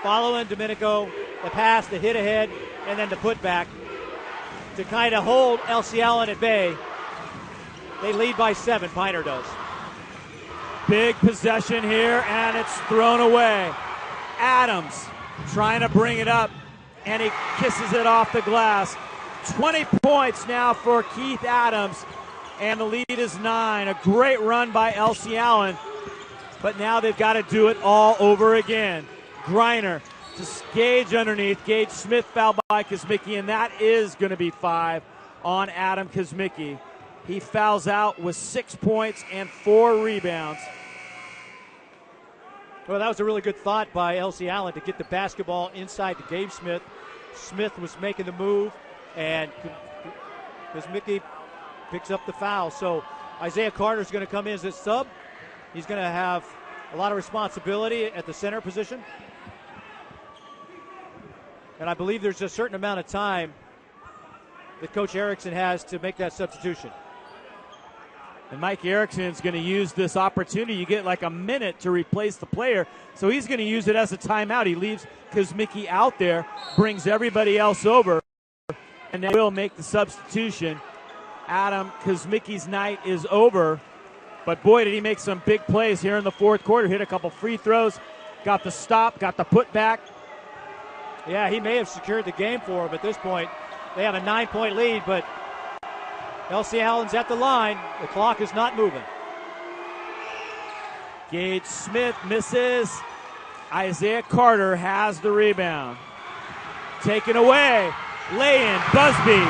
following Domenico, the pass, the hit ahead, and then the putback to kind of hold Elsie Allen at bay. They lead by 7, Piner does. Big possession here, and it's thrown away. Adams trying to bring it up, and he kisses it off the glass. 20 points now for Keith Adams, and the lead is 9. A great run by Elsie Allen. But now they've got to do it all over again. Griner to Gage underneath. Gage Smith fouled by Kuzmicki, and that is going to be 5 on Adam Kuzmicki. He fouls out with 6 points and 4 rebounds. Well, that was a really good thought by Elsie Allen to get the basketball inside to Gabe Smith. Smith was making the move, and Kuzmicki picks up the foul. So Isaiah Carter's going to come in as a sub. He's going to have a lot of responsibility at the center position. And I believe there's a certain amount of time that Coach Erickson has to make that substitution. And Mike Erickson's going to use this opportunity. You get like a minute to replace the player, so he's going to use it as a timeout. He leaves Kuzmicki out there, brings everybody else over, and then will make the substitution. Adam Kuzmicki's night is over. But boy, did he make some big plays here in the fourth quarter. Hit a couple free throws, got the stop, got the putback. Yeah, he may have secured the game for him at this point. They have a 9-point lead, but Elsie Allen's at the line. The clock is not moving. Gage Smith misses. Isaiah Carter has the rebound. Taken away. Lay-in, Busby.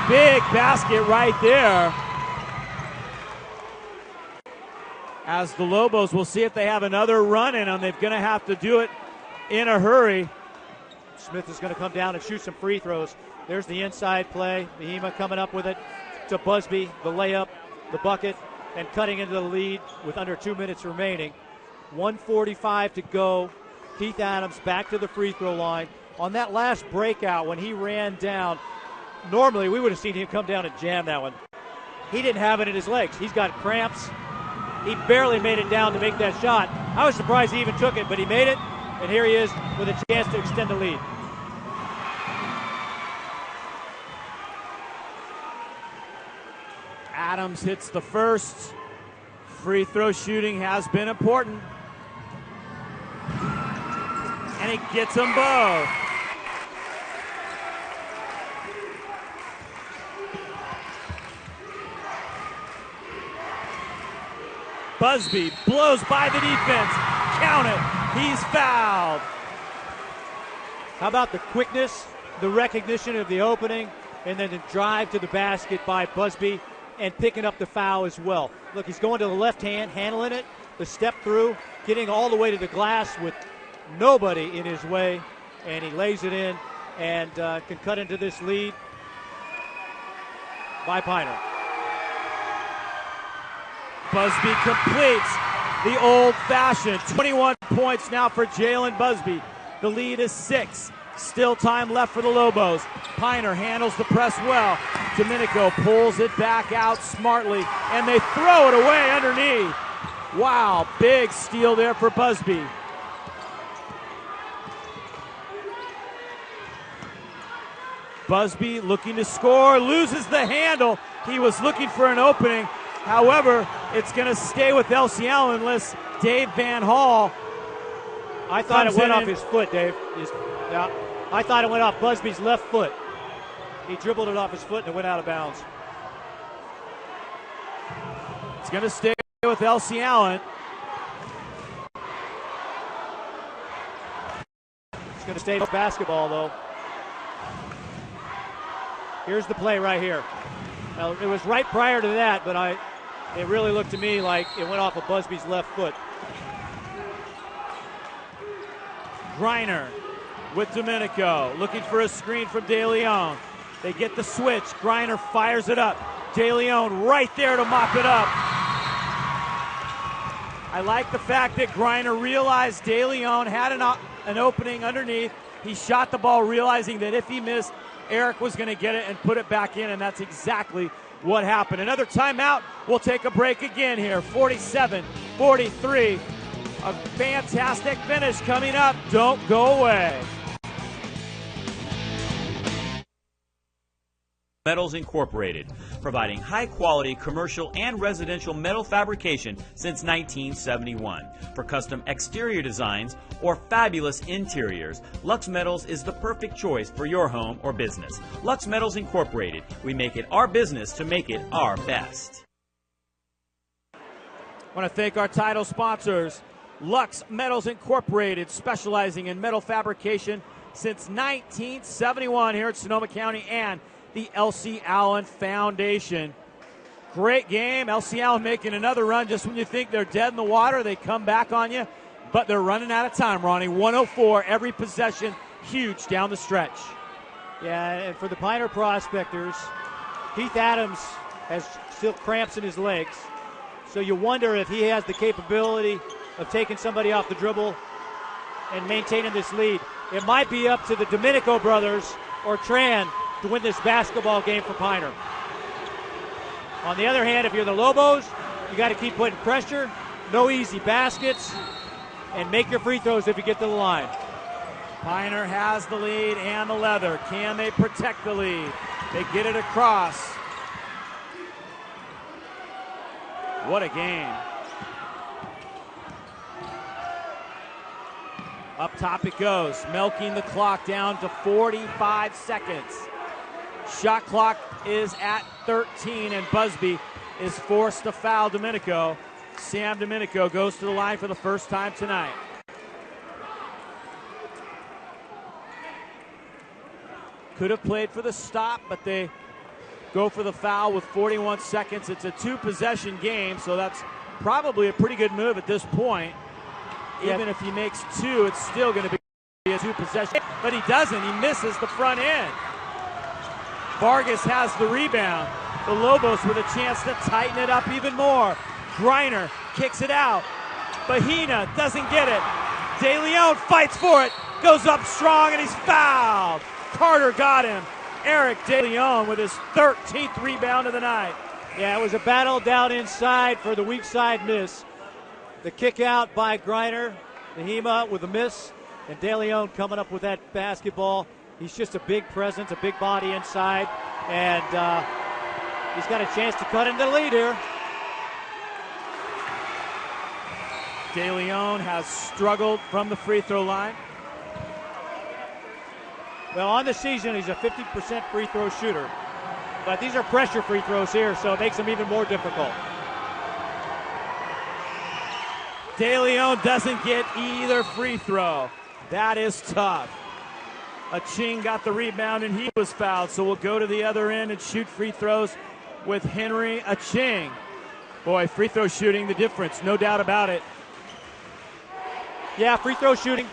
Big basket right there. As the Lobos, we'll see if they have another run in them. They're going to have to do it in a hurry. Smith is going to come down and shoot some free throws. There's the inside play. Bahima coming up with it to Busby. The layup, the bucket, and cutting into the lead with under 2 minutes remaining. 1:45 to go. Keith Adams back to the free throw line. On that last breakout when he ran down, normally we would have seen him come down and jam that one. He didn't have it in his legs. He's got cramps. He barely made it down to make that shot. I was surprised he even took it, but he made it, and here he is with a chance to extend the lead. Adams hits the first. Free throw shooting has been important. And he gets them both. Busby blows by the defense. Count it. He's fouled. How about the quickness, the recognition of the opening, and then the drive to the basket by Busby and picking up the foul as well. Look, he's going to the left hand, handling it, the step through, getting all the way to the glass with nobody in his way, and he lays it in and can cut into this lead by Piner. Busby completes the old-fashioned 21 points now for Jalen Busby. The lead is 6. Still time left for the Lobos. Piner handles the press well. Domenico pulls it back out smartly, and they throw it away underneath. Wow, big steal there for Busby. Busby looking to score, loses the handle. He was looking for an opening. However, it's going to stay with Elsie Allen unless Dave Van Hall. I thought it went off his foot, Dave. Yeah, I thought it went off Busby's left foot. He dribbled it off his foot and it went out of bounds. It's going to stay with Elsie Allen. It's going to stay with basketball, though. Here's the play right here. Now, it was right prior to that, but it really looked to me like it went off of Busby's left foot. Griner with Domenico, looking for a screen from De Leon. They get the switch. Griner fires it up. De Leon right there to mop it up. I like the fact that Griner realized De Leon had an opening underneath. He shot the ball realizing that if he missed, Eric was going to get it and put it back in, and that's exactly what happened. Another timeout. We'll take a break again here. 47-43. A fantastic finish coming up. Don't go away. Metals Incorporated, providing high-quality commercial and residential metal fabrication since 1971. For custom exterior designs or fabulous interiors, Lux Metals is the perfect choice for your home or business. Lux Metals Incorporated. We make it our business to make it our best. I want to thank our title sponsors, Lux Metals Incorporated, specializing in metal fabrication since 1971 here at Sonoma County, and the Elsie Allen Foundation. Great game. Elsie Allen making another run. Just when you think they're dead in the water, they come back on you. But they're running out of time, Ronnie. 104 every possession. Huge down the stretch. Yeah, and for the Piner Prospectors, Keith Adams has still cramps in his legs. So you wonder if he has the capability of taking somebody off the dribble and maintaining this lead. It might be up to the Domenico brothers or Tran to win this basketball game for Piner. On the other hand, if you're the Lobos, you got to keep putting pressure, no easy baskets, and make your free throws if you get to the line. Piner has the lead and the leather. Can they protect the lead? They get it across. What a game. Up top it goes, milking the clock down to 45 seconds. Shot clock is at 13, and Busby is forced to foul Domenico. Sam Domenico goes to the line for the first time tonight. Could have played for the stop, but they go for the foul with 41 seconds. It's a two-possession game, so that's probably a pretty good move at this point. Even if he makes two, it's still going to be a two-possession. But he doesn't. He misses the front end. Vargas has the rebound. The Lobos with a chance to tighten it up even more. Griner kicks it out. Bahina doesn't get it. De Leon fights for it. Goes up strong, and he's fouled. Carter got him. Eric De Leon with his 13th rebound of the night. Yeah, it was a battle down inside for the weak side miss. The kick out by Griner. Bahima with a miss. And De Leon coming up with that basketball. He's just a big presence, a big body inside. And he's got a chance to cut into the lead here. De Leon has struggled from the free throw line. Well, on the season, he's a 50% free throw shooter. But these are pressure free throws here, so it makes them even more difficult. De Leon doesn't get either free throw. That is tough. Aching got the rebound, and he was fouled, so we'll go to the other end and shoot free throws with Henry Aching. Boy, free throw shooting, the difference, no doubt about it. Yeah, free throw shooting.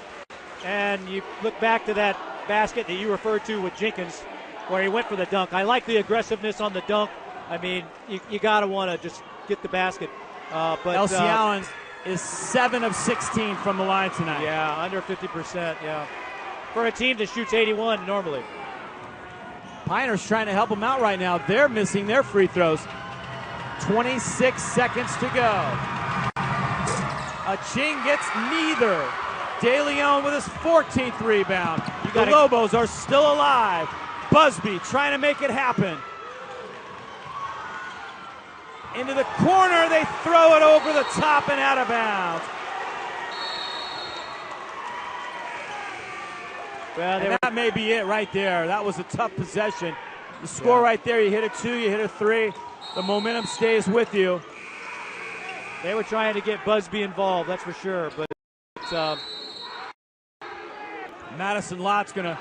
And you look back to that basket that you referred to with Jenkins, where he went for the dunk. I like the aggressiveness on the dunk. I mean, you got to want to just get the basket. But Elsie Allen is 7 of 16 from the line tonight. Yeah, under 50%, yeah. For a team that shoots 81 normally. Piner's trying to help them out right now. They're missing their free throws. 26 seconds to go. Aching gets neither. De Leon with his 14th rebound. The Lobos are still alive. Busby trying to make it happen. Into the corner, they throw it over the top and out of bounds. Well, and that may be it right there. That was a tough possession. The score right there, you hit a 2, you hit a 3. The momentum stays with you. They were trying to get Busby involved, that's for sure. But Madison Lott's going to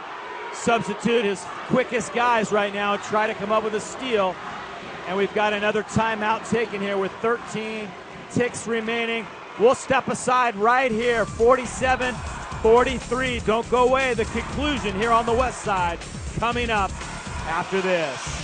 substitute his quickest guys right now and try to come up with a steal. And we've got another timeout taken here with 13 ticks remaining. We'll step aside right here, 47-43. Don't go away. The conclusion here on the West Side coming up after this.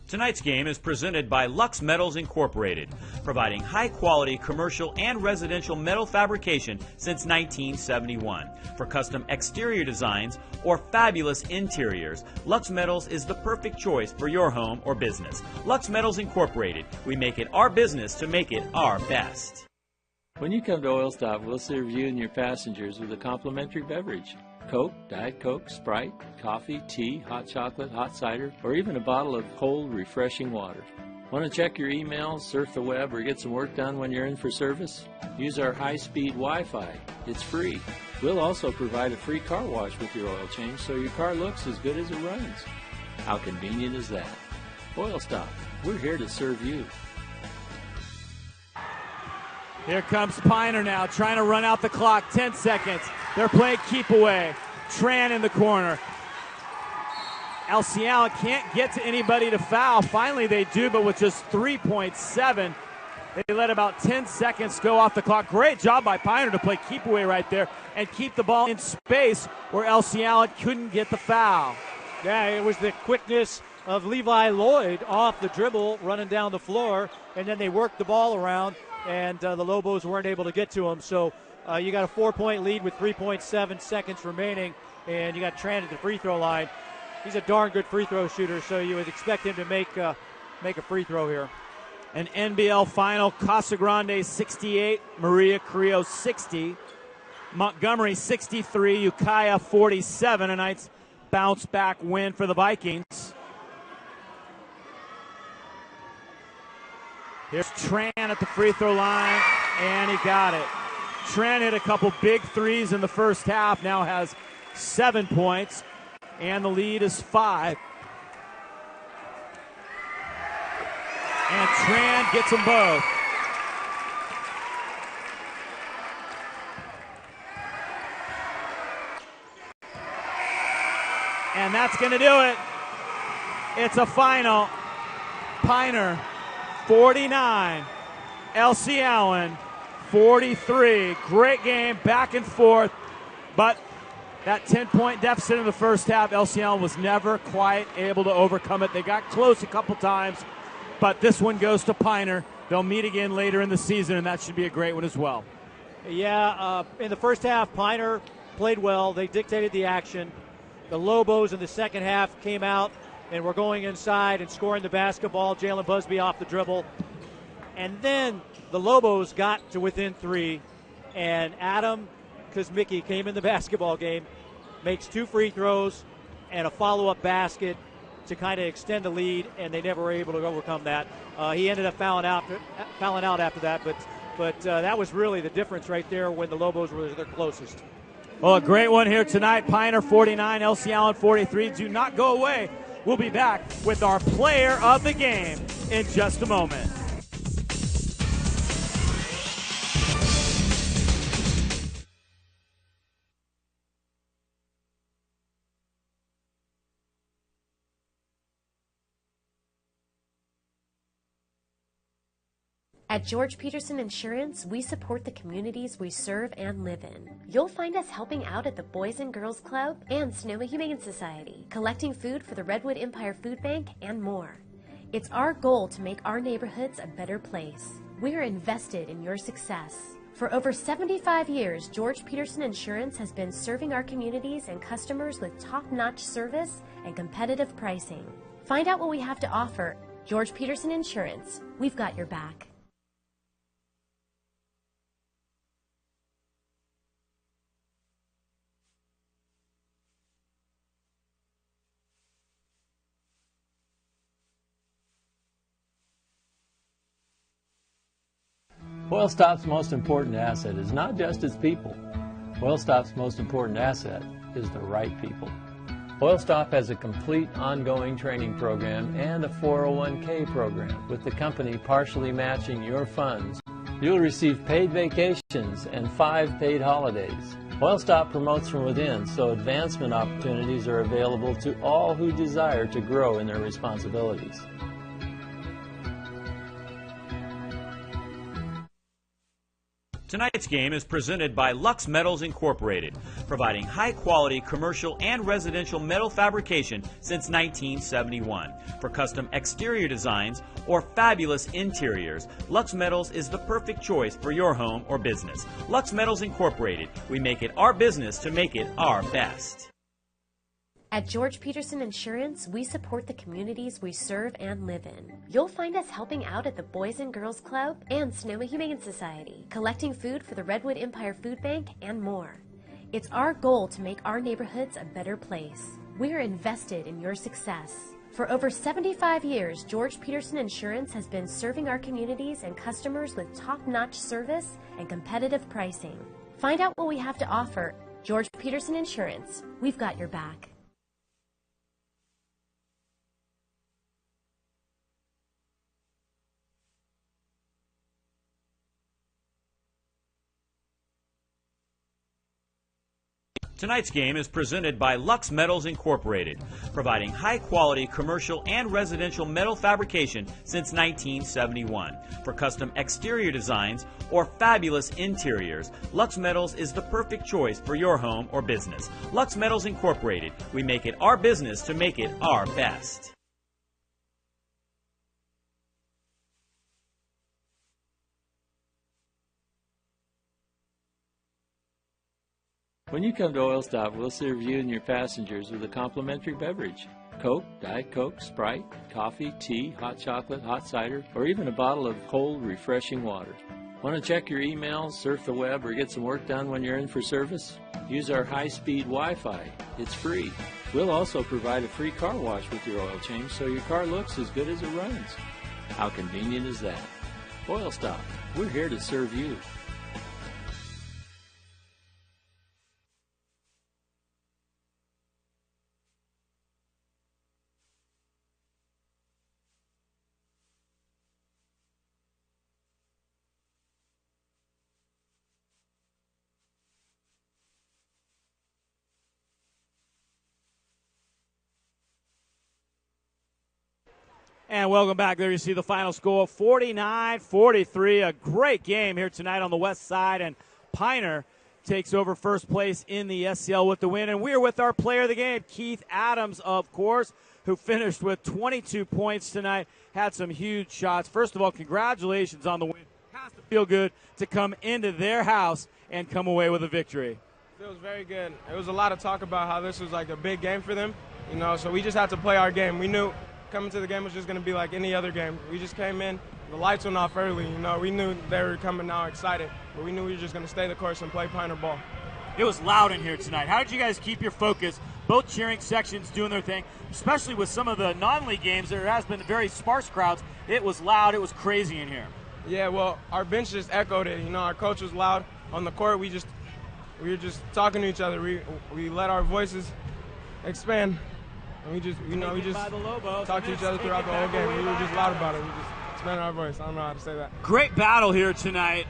Tonight's game is presented by Lux Metals Incorporated, providing high-quality commercial and residential metal fabrication since 1971. For custom exterior designs or fabulous interiors, Lux Metals is the perfect choice for your home or business. Lux Metals Incorporated. We make it our business to make it our best. When you come to Oil Stop, we'll serve you and your passengers with a complimentary beverage. Coke, Diet Coke, Sprite, coffee, tea, hot chocolate, hot cider, or even a bottle of cold, refreshing water. Want to check your emails, surf the web, or get some work done when you're in for service? Use our high-speed Wi-Fi. It's free. We'll also provide a free car wash with your oil change so your car looks as good as it runs. How convenient is that? Oil Stop. We're here to serve you. Here comes Piner now, trying to run out the clock. 10 seconds. They're playing keep away. Tran in the corner. Elsie Allen can't get to anybody to foul. Finally they do, but with just 3.7. They let about 10 seconds go off the clock. Great job by Piner to play keep away right there and keep the ball in space where Elsie Allen couldn't get the foul. Yeah, it was the quickness of Levi Lloyd off the dribble, running down the floor, and then they worked the ball around, and the Lobos weren't able to get to him. So you got a 4-point lead with 3.7 seconds remaining, and you got Tran at the free throw line. He's a darn good free throw shooter, so you would expect him to make a free throw here. An NBL final, Casa Grande 68, Maria Carrillo 60, Montgomery 63, Ukiah 47. A nice bounce back win for the Vikings. Here's Tran at the free throw line, and he got it. Trent hit a couple big threes in the first half, now has 7 points, and the lead is 5. And Tran gets them both. And that's going to do it. It's a final. Piner 49, Elsie Allen 43. Great game, back and forth. But that 10-point deficit in the first half, Elsie Allen was never quite able to overcome it. They got close a couple times, but this one goes to Piner. They'll meet again later in the season, and that should be a great one as well. Yeah, in the first half, Piner played well. They dictated the action. The Lobos in the second half came out and were going inside and scoring the basketball. Jalen Busby off the dribble. And then the Lobos got to within 3, and Adam Kuzmicki came in the basketball game, makes 2 free throws and a follow-up basket to kind of extend the lead, and they never were able to overcome that. He ended up fouling out after that, but that was really the difference right there when the Lobos were their closest. Well, a great one here tonight. Piner 49, Elsie Allen 43. Do not go away. We'll be back with our player of the game in just a moment. At George Peterson Insurance, we support the communities we serve and live in. You'll find us helping out at the Boys and Girls Club and Sonoma Humane Society, collecting food for the Redwood Empire Food Bank, and more. It's our goal to make our neighborhoods a better place. We're invested in your success. For over 75 years, George Peterson Insurance has been serving our communities and customers with top-notch service and competitive pricing. Find out what we have to offer. George Peterson Insurance, we've got your back. Oilstop's most important asset is not just its people. Oilstop's most important asset is the right people. Oilstop has a complete ongoing training program and a 401k program, with the company partially matching your funds. You'll receive paid vacations and 5 paid holidays. Oilstop promotes from within, so advancement opportunities are available to all who desire to grow in their responsibilities. Tonight's game is presented by Lux Metals Incorporated, providing high-quality commercial and residential metal fabrication since 1971. For custom exterior designs or fabulous interiors, Lux Metals is the perfect choice for your home or business. Lux Metals Incorporated. We make it our business to make it our best. At George Peterson Insurance, we support the communities we serve and live in. You'll find us helping out at the Boys and Girls Club and Sonoma Humane Society, collecting food for the Redwood Empire Food Bank, and more. It's our goal to make our neighborhoods a better place. We're invested in your success. For over 75 years, George Peterson Insurance has been serving our communities and customers with top-notch service and competitive pricing. Find out what we have to offer. George Peterson Insurance, we've got your back. Tonight's game is presented by Lux Metals Incorporated, providing high-quality commercial and residential metal fabrication since 1971. For custom exterior designs or fabulous interiors, Lux Metals is the perfect choice for your home or business. Lux Metals Incorporated. We make it our business to make it our best. When you come to Oilstop, we'll serve you and your passengers with a complimentary beverage. Coke, Diet Coke, Sprite, coffee, tea, hot chocolate, hot cider, or even a bottle of cold, refreshing water. Want to check your emails, surf the web, or get some work done when you're in for service? Use our high-speed Wi-Fi. It's free. We'll also provide a free car wash with your oil change, so your car looks as good as it runs. How convenient is that? Oilstop, we're here to serve you. And welcome back. There you see the final score, 49-43. A great game here tonight on the west side, and Piner takes over first place in the SCL with the win. And we're with our player of the game, Keith Adams, of course, who finished with 22 points tonight, had some huge shots. First of all, congratulations on the win. It has to feel good to come into their house and come away with a victory. It feels very good. It was a lot of talk about how this was like a big game for them, so we just had to play our game. We knew coming to the game was just going to be like any other game. We just came in, the lights went off early, we knew they were coming now excited, but we knew we were just going to stay the course and play Piner ball. It was loud in here tonight. How did you guys keep your focus? Both cheering sections doing their thing, especially with some of the non-league games. There has been very sparse crowds. It was loud. It was crazy in here. Yeah, well, our bench just echoed it. Our coach was loud. On the court, we were just talking to each other. We let our voices expand. And we just talked to each other throughout the whole game. We were just loud about it. We just expanded our voice. I don't know how to say that. Great battle here tonight.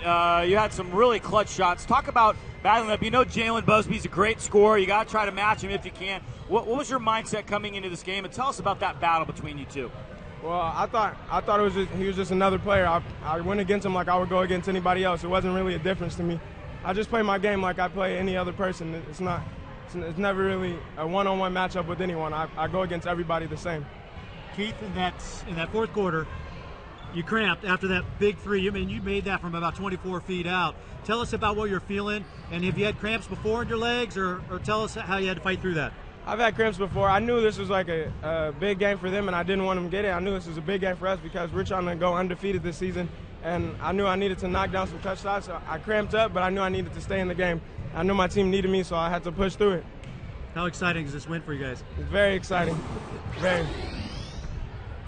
You had some really clutch shots. Talk about battling up. Jalen Busby's a great scorer. You got to try to match him if you can. What was your mindset coming into this game? And tell us about that battle between you two. Well, I thought he was just another player. I went against him like I would go against anybody else. It wasn't really a difference to me. I just play my game like I play any other person. It's never really a one-on-one matchup with anyone. I go against everybody the same. Keith, in that fourth quarter, you cramped after that big three. You made that from about 24 feet out. Tell us about what you're feeling, and have you had cramps before in your legs, or tell us how you had to fight through that. I've had cramps before. I knew this was like a big game for them, and I didn't want them to get it. I knew this was a big game for us because we're trying to go undefeated this season, and I knew I needed to knock down some clutch shots. So I cramped up, but I knew I needed to stay in the game. I knew my team needed me, so I had to push through it. How exciting is this win for you guys? It's very exciting. Very.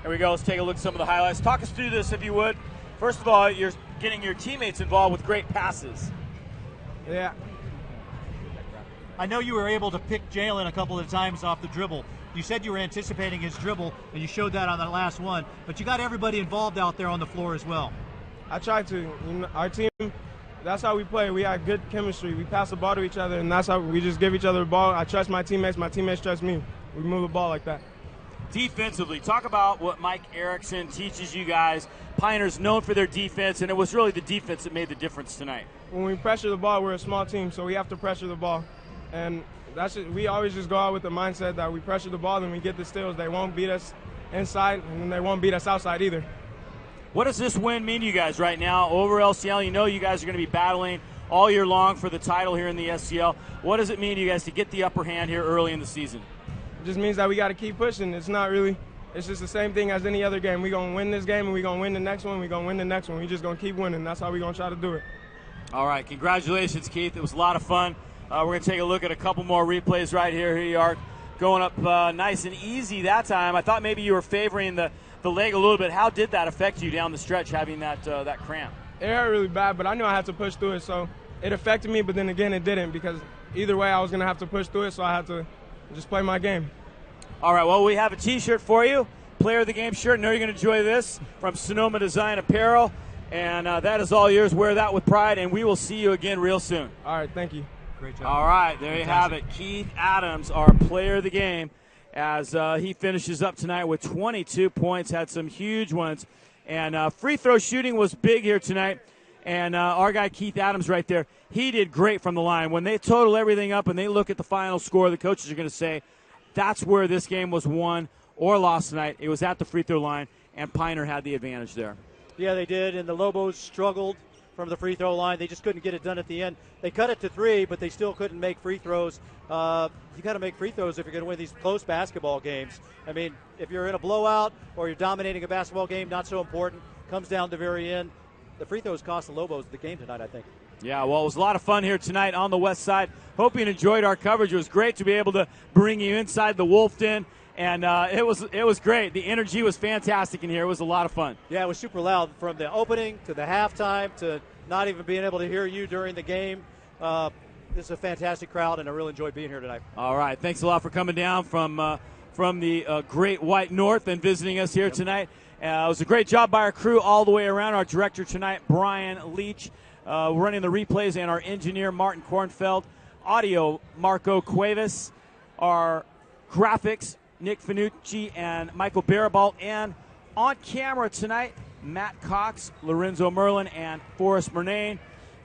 Here we go. Let's take a look at some of the highlights. Talk us through this, if you would. First of all, you're getting your teammates involved with great passes. Yeah. I know you were able to pick Jalen a couple of times off the dribble. You said you were anticipating his dribble, and you showed that on that last one. But you got everybody involved out there on the floor as well. I tried to. Our team, that's how we play. We have good chemistry. We pass the ball to each other, and that's how we just give each other the ball. I trust my teammates trust me. We move the ball like that. Defensively, talk about what Mike Erickson teaches you guys. Piner's known for their defense, and it was really the defense that made the difference tonight. When we pressure the ball, we're a small team, so we have to pressure the ball. And we always just go out with the mindset that we pressure the ball and we get the steals. They won't beat us inside, and they won't beat us outside either. What does this win mean to you guys right now over LCL? You guys are going to be battling all year long for the title here in the SCL. What does it mean to you guys to get the upper hand here early in the season? It just means that we got to keep pushing. It's just the same thing as any other game. We're going to win this game, and we're going to win the next one. We're going to win the next one. We're just going to keep winning. That's how we're going to try to do it. All right. Congratulations, Keith. It was a lot of fun. We're going to take a look at a couple more replays right here. Here you are going up nice and easy that time. I thought maybe you were favoring the leg a little bit. How did that affect you down the stretch, having that cramp? It hurt really bad, but I knew I had to push through it, so it affected me, but then again it didn't, because either way I was going to have to push through it, so I had to just play my game. All right, well, we have a T-shirt for you, player of the game shirt. I know you're going to enjoy this from Sonoma Design Apparel, and that is all yours. Wear that with pride, and we will see you again real soon. All right, thank you. Great job. All right, there you have it. Keith Adams, our player of the game, as he finishes up tonight with 22 points, had some huge ones. And free throw shooting was big here tonight. And our guy Keith Adams right there, he did great from the line. When they total everything up and they look at the final score, the coaches are going to say that's where this game was won or lost tonight. It was at the free throw line, and Piner had the advantage there. Yeah, they did, and the Lobos struggled from the free throw line. They just couldn't get it done at the end. They cut it to 3, but they still couldn't make free throws. You got to make free throws if you're going to win these close basketball games. I mean, if you're in a blowout or you're dominating a basketball game, not so important. Comes down to the very end. The free throws cost the Lobos the game tonight, I think. Yeah, well, it was a lot of fun here tonight on the west side. Hope you enjoyed our coverage. It was great to be able to bring you inside the Wolf Den, and it was great. The energy was fantastic in here. It was a lot of fun. Yeah, it was super loud from the opening to the halftime to not even being able to hear you during the game. This is a fantastic crowd, and I really enjoyed being here tonight. All right, thanks a lot for coming down from the Great White North and visiting us here tonight. It was a great job by our crew all the way around. Our director tonight, Brian Leach, running the replays, and our engineer, Martin Kornfeld. Audio, Marco Cuevas. Our graphics, Nick Finucci and Michael Barabalt. And on camera tonight, Matt Cox, Lorenzo Merlin, and Forrest Murnane,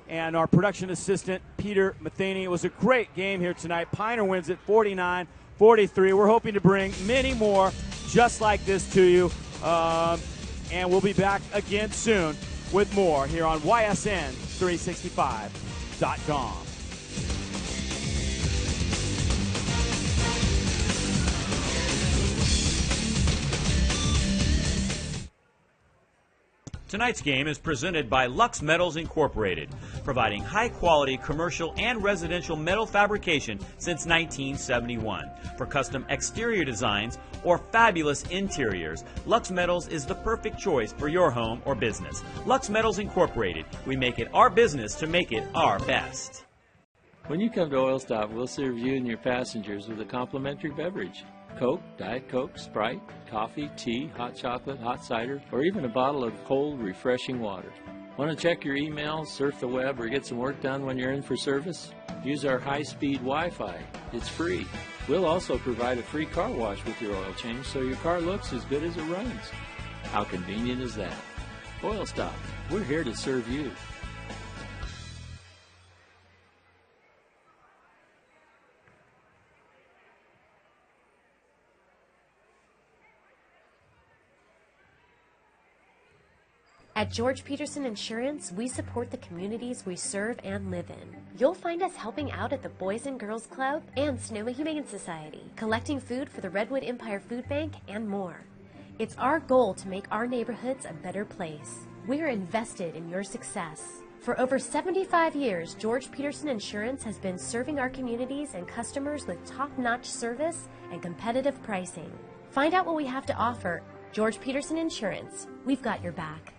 and our production assistant, Peter Matheny. It was a great game here tonight. Piner wins it 49-43. We're hoping to bring many more just like this to you, and we'll be back again soon with more here on YSN365.com. Tonight's game is presented by Lux Metals Incorporated, providing high-quality commercial and residential metal fabrication since 1971. For custom exterior designs or fabulous interiors, Lux Metals is the perfect choice for your home or business. Lux Metals Incorporated. We make it our business to make it our best. When you come to Oil Stop, we'll serve you and your passengers with a complimentary beverage. Coke, Diet Coke, Sprite, coffee, tea, hot chocolate, hot cider, or even a bottle of cold, refreshing water. Want to check your emails, surf the web, or get some work done when you're in for service? Use our high-speed Wi-Fi. It's free. We'll also provide a free car wash with your oil change so your car looks as good as it runs. How convenient is that? Oil Stop. We're here to serve you. At George Peterson Insurance, we support the communities we serve and live in. You'll find us helping out at the Boys and Girls Club and Sonoma Humane Society, collecting food for the Redwood Empire Food Bank, and more. It's our goal to make our neighborhoods a better place. We're invested in your success. For over 75 years, George Peterson Insurance has been serving our communities and customers with top-notch service and competitive pricing. Find out what we have to offer. George Peterson Insurance. We've got your back.